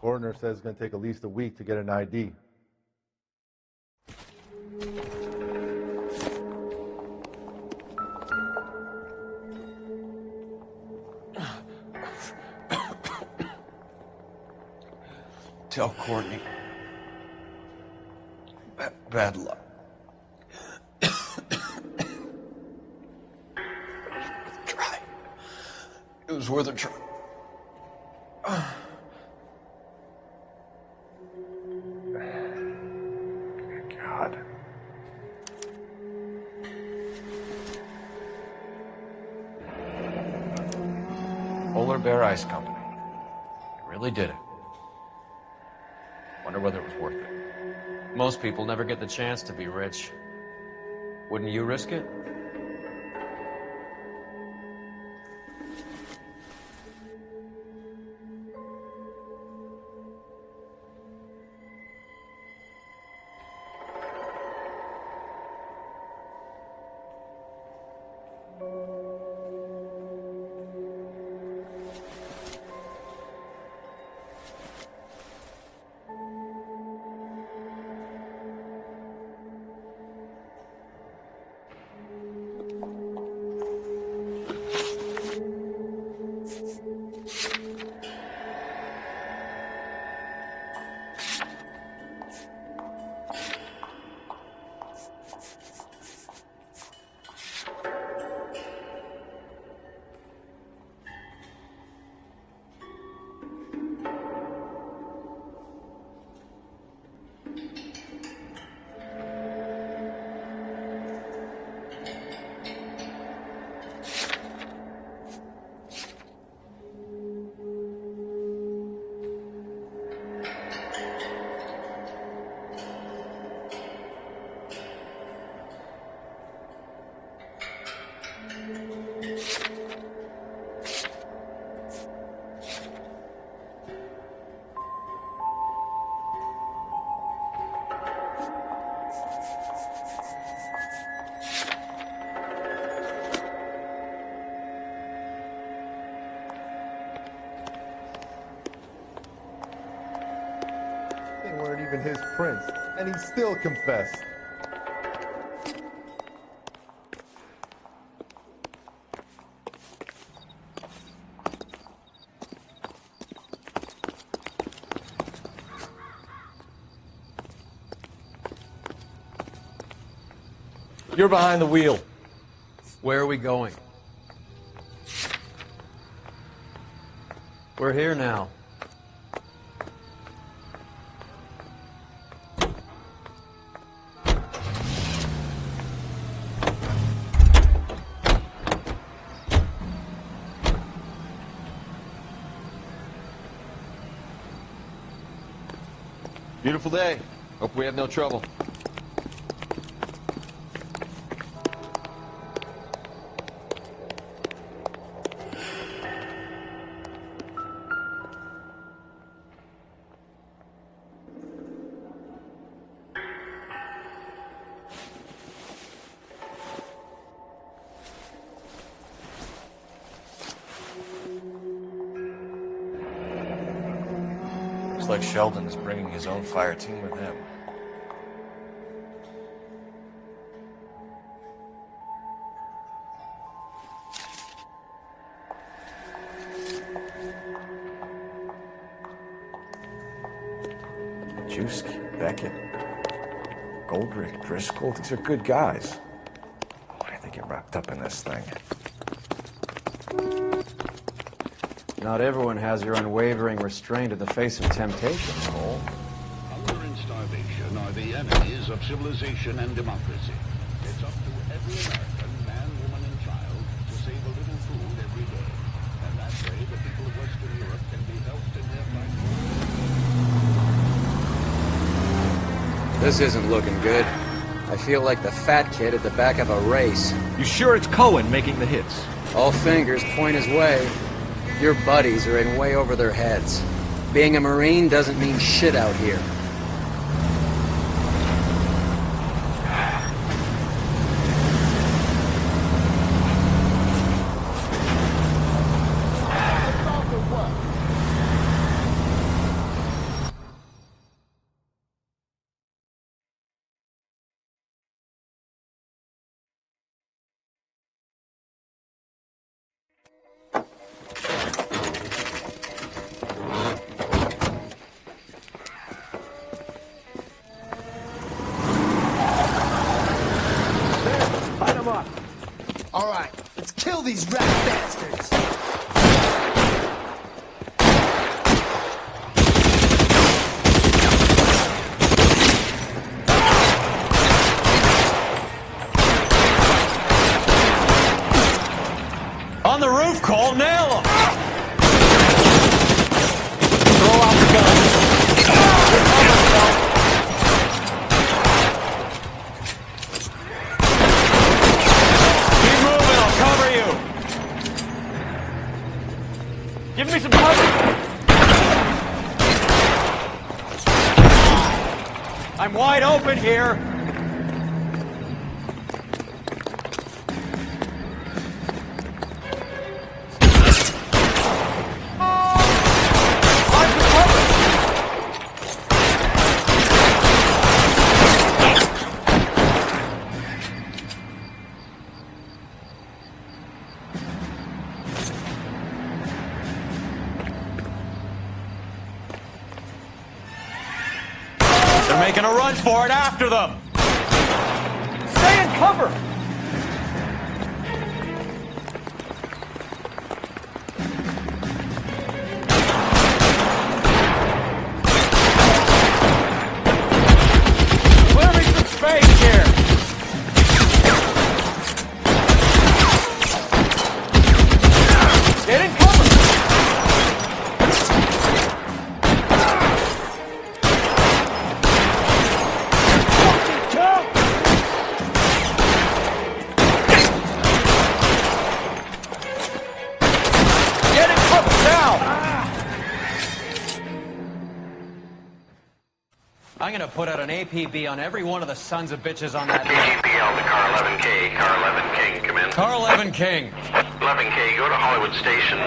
Coroner says it's going to take at least a week to get an ID. Tell Courtney. Bad luck. Try. It was worth a try. God. Polar Bear Ice Company. You really did it. Wonder whether it was worth it. Most people never get the chance to be rich. Wouldn't you risk it? even his prince, and he still confessed. You're behind the wheel. Where are we going? We're here now. Beautiful day. Hope we have no trouble. Looks like Sheldon is bringing his own fire team with him. Juski, Beckett, Goldrick, Driscoll, these are good guys. Why did they get wrapped up in this thing? Not everyone has your unwavering restraint in the face of temptation, Cole. Hunger and starvation are the enemies of civilization and democracy. It's up to every American, man, woman, and child, to save a little food every day. And that way, the people of Western Europe can be helped in their fight. This isn't looking good. I feel like the fat kid at the back of a race. You sure it's Cohen making the hits? All fingers point his way. Your buddies are in way over their heads. Being a Marine doesn't mean shit out here. All right, let's kill these rat bastards. On the roof, Cole, nail him! Throw out the gun. Give me some cover! I'm wide open here! They're making a run for it after them! Stay in cover! Clear me some space here! Get in cover! gonna put out an APB on every one of the sons of bitches on that. KGPL to Car 11K. Car 11 King, come in. Car 11 King. 11K, go to Hollywood Station.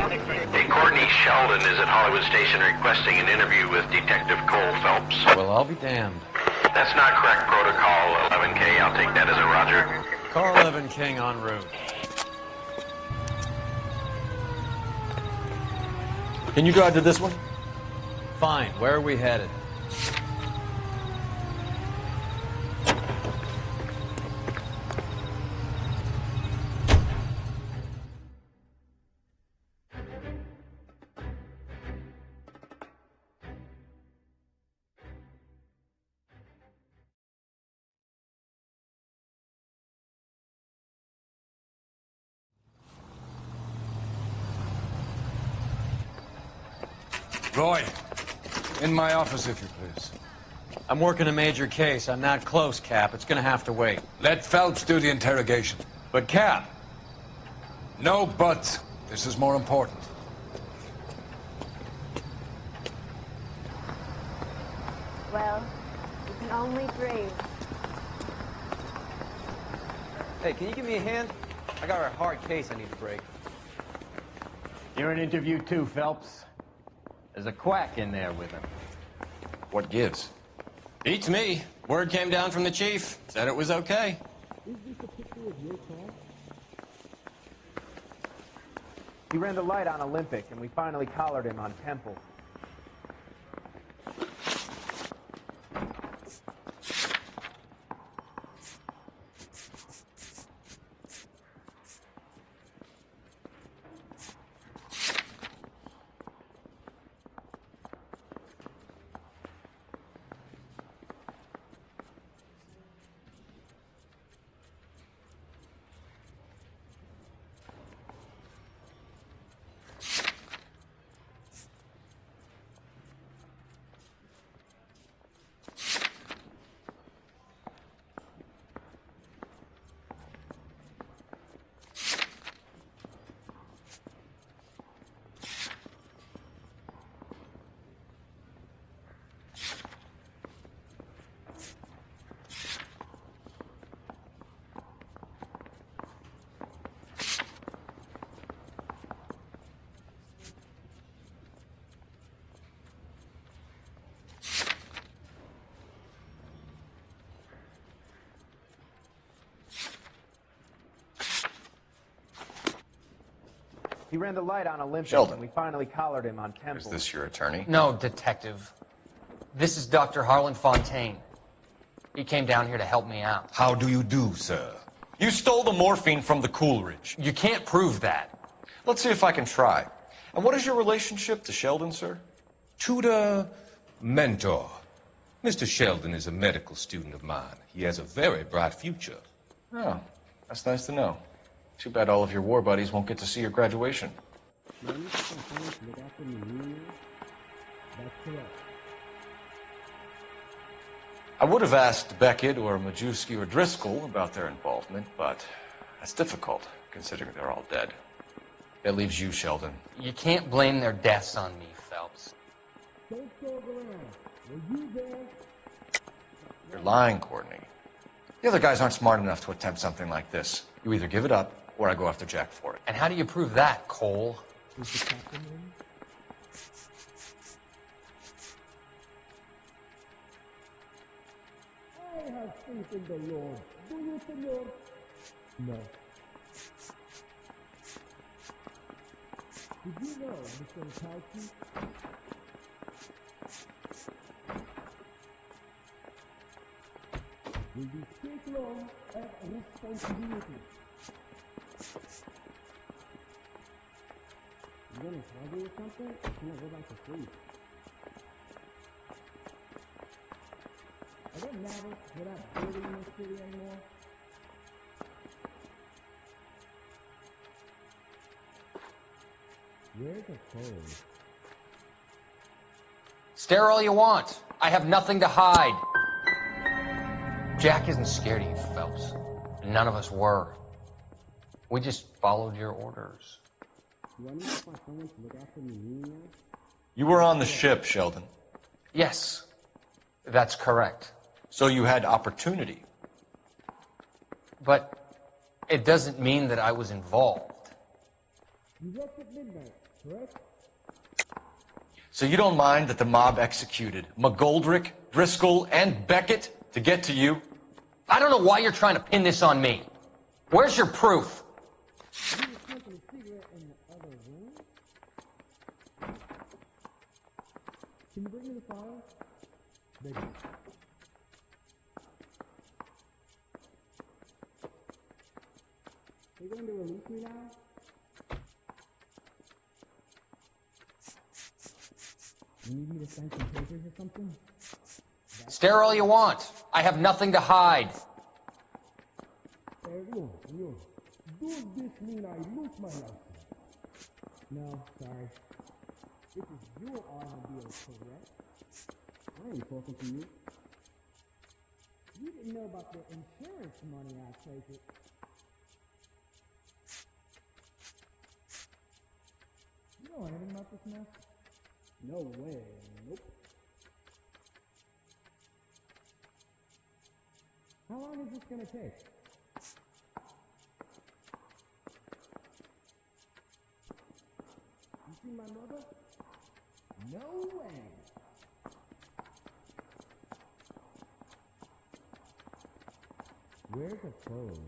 Hey, Courtney Sheldon is at Hollywood Station requesting an interview with Detective Cole Phelps. Well, I'll be damned. That's not correct protocol, 11K. I'll take that as a roger. Car 11 King en route. Can you drive to this one? Fine. Where are we headed? Roy, in my office, if you please. I'm working a major case. I'm not close, Cap. It's gonna have to wait. Let Phelps do the interrogation. But, Cap... No buts. This is more important. Well, you can only dream. Hey, can you give me a hand? I got a hard case I need to break. You're in interview too, Phelps. There's a quack in there with him. What gives? Beats me. Word came down from the chief. Said it was okay. Is this a picture of your car? He ran the light on Olympic, and we finally collared him on Temple. He ran the light on Olympic, Sheldon. and we finally collared him on Temple. Is this your attorney? No, detective. This is Dr. Harlan Fontaine. He came down here to help me out. How do you do, sir? You stole the morphine from the Coolidge. You can't prove that. Let's see if I can try. And what is your relationship to Sheldon, sir? Tutor, mentor. Mr. Sheldon is a medical student of mine. He has a very bright future. Oh, that's nice to know. Too bad all of your war buddies won't get to see your graduation. I would have asked Beckett or Majewski or Driscoll about their involvement, but that's difficult, considering they're all dead. That leaves you, Sheldon. You can't blame their deaths on me, Phelps. Don't go around. Were you there? You're lying, Courtney. The other guys aren't smart enough to attempt something like this. You either give it up, or I go after Jack for it. And how do you prove that, Cole? Is the captain in? I have faith in the Lord. Do you, Senor? No. Did you know, Mr. Tauchi? Will you take long at responsibility? You gonna struggle with something? Can I go back to sleep? I don't matter. We're not building in this city anymore. Where's the phone? Stare all you want. I have nothing to hide. Jack isn't scared of you, Phelps. None of us were. We just followed your orders. Do I need to find someone to look after me now? You were on the ship, Sheldon. Yes. That's correct. So you had opportunity. But it doesn't mean that I was involved. You left at midnight, correct? So you don't mind that the mob executed McGoldrick, Driscoll, and Beckett to get to you? I don't know why you're trying to pin this on me. Where's your proof? You were smoking a cigarette in the other room? Can you bring me the file? Beg you. Are you going to release me now? You need me to sign some papers or something? Stare all you want. I have nothing to hide. Does this mean I lose my license? No, sorry. This is your automobile, correct? I ain't talking to you. You didn't know about the insurance money, I take it. You know anything about this mess? No way. Nope. How long is this gonna take? You see my mother? No way. Where's the phone?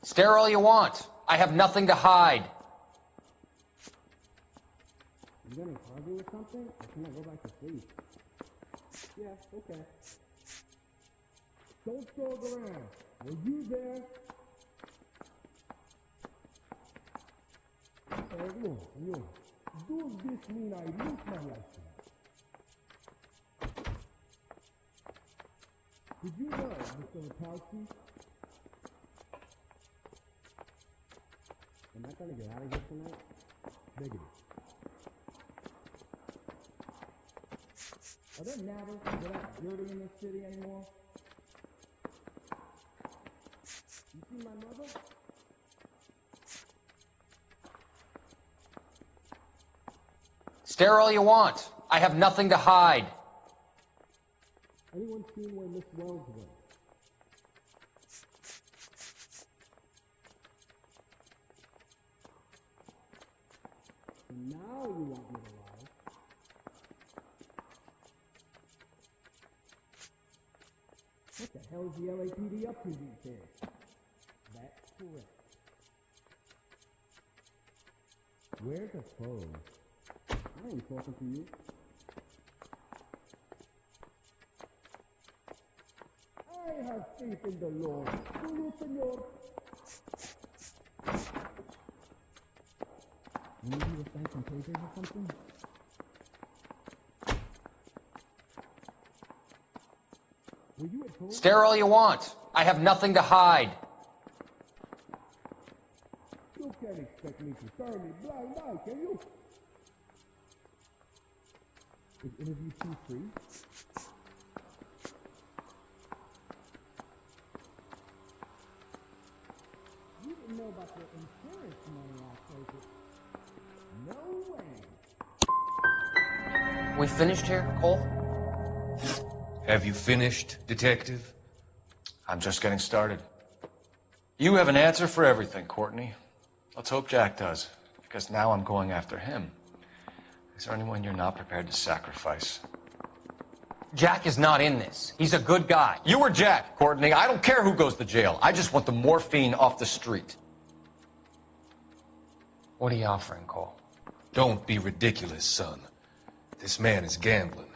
Stare all you want. I have nothing to hide. You gonna argue with something? Or can I go back to sleep? Yeah, okay. Don't stalk around. Are you there? No. Does this mean I lose my license? Did you know, Mr. Rapowski? Am I gonna get out of here tonight? Beg it. Are there natters without dirty in this city anymore? You see my mother? Stare all you want. I have nothing to hide. Anyone seen where Miss Wells went? So now you want me to lie. What the hell is the LAPD up to these days? That's correct. Where's the phone? I ain't talking to you. I have faith in the Lord. Do you, senor? You need me to sign some papers or something? Were you at home? Stare all you want. I have nothing to hide. You can't expect me to turn a blind eye, can you? Is interview 2 free? You didn't know about the insurance money, I take it. No way. We finished here, Cole? Have you finished, Detective? I'm just getting started. You have an answer for everything, Courtney. Let's hope Jack does, because now I'm going after him. Is there anyone you're not prepared to sacrifice? Jack is not in this. He's a good guy. You or Jack, Courtney. I don't care who goes to jail. I just want the morphine off the street. What are you offering, Cole? Don't be ridiculous, son. This man is gambling.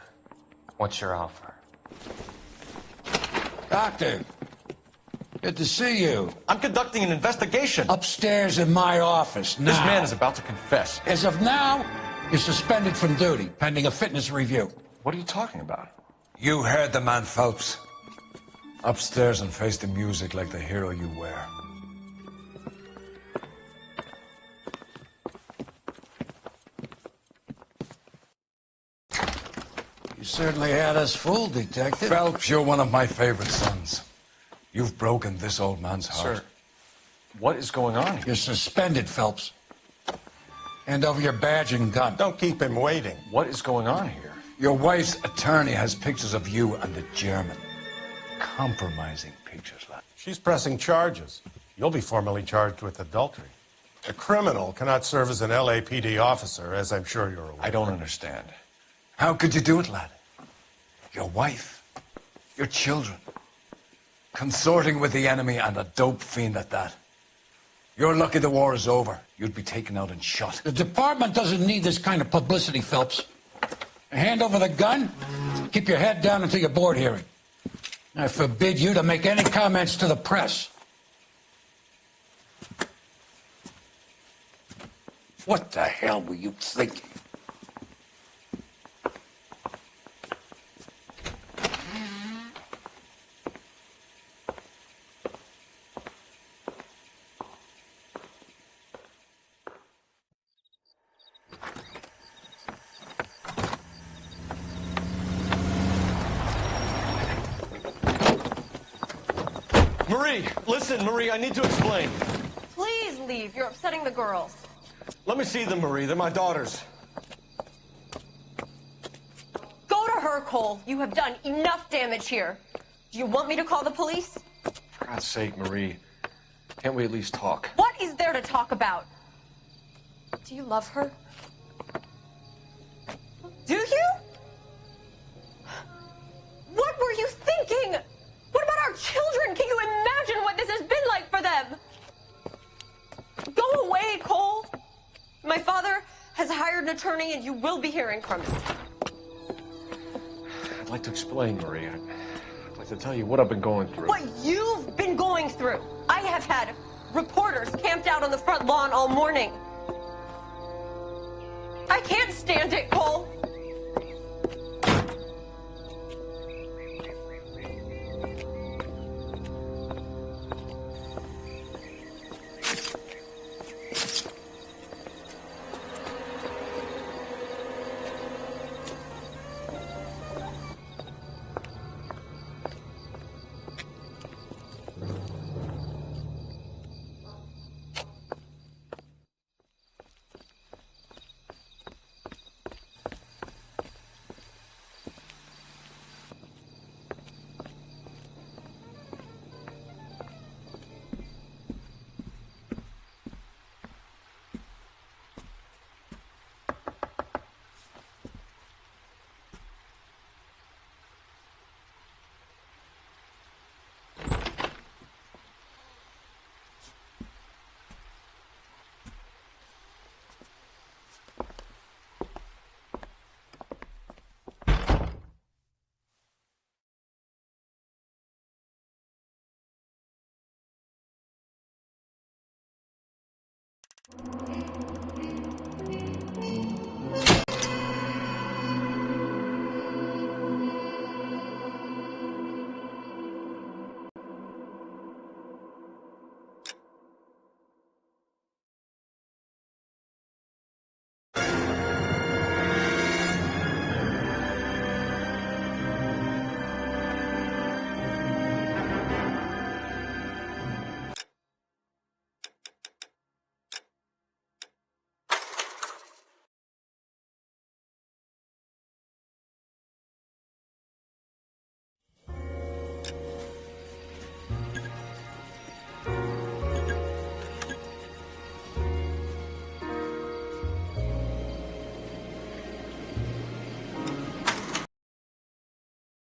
What's your offer? Doctor, good to see you. I'm conducting an investigation. Upstairs in my office now. This man is about to confess. As of now, you're suspended from duty, pending a fitness review. What are you talking about? You heard the man, Phelps. Upstairs and face the music like the hero you were. You certainly had us fooled, Detective. Phelps, you're one of my favorite sons. You've broken this old man's heart. Sir, what is going on here? You're suspended, Phelps. Hand over your badge and gun. Don't keep him waiting. What is going on here? Your wife's attorney has pictures of you and the German. Compromising pictures, lad. She's pressing charges. You'll be formally charged with adultery. A criminal cannot serve as an LAPD officer, as I'm sure you're aware. I don't understand. How could you do it, lad? Your wife, your children, consorting with the enemy and a dope fiend at that. You're lucky the war is over. You'd be taken out and shot. The department doesn't need this kind of publicity, Phelps. Hand over the gun, keep your head down until your board hearing. I forbid you to make any comments to the press. What the hell were you thinking? Marie, listen, Marie, I need to explain. Please leave. You're upsetting the girls. Let me see them, Marie. They're my daughters. Go to her, Cole. You have done enough damage here. Do you want me to call the police? For God's sake, Marie. Can't we at least talk? What is there to talk about? Do you love her? Do you? What were you thinking? What about our children? Can you imagine what this has been like for them? Go away, Cole. My father has hired an attorney and you will be hearing from him. I'd like to explain, Marie. I'd like to tell you what I've been going through. What you've been going through. I have had reporters camped out on the front lawn all morning. I can't stand it, Cole.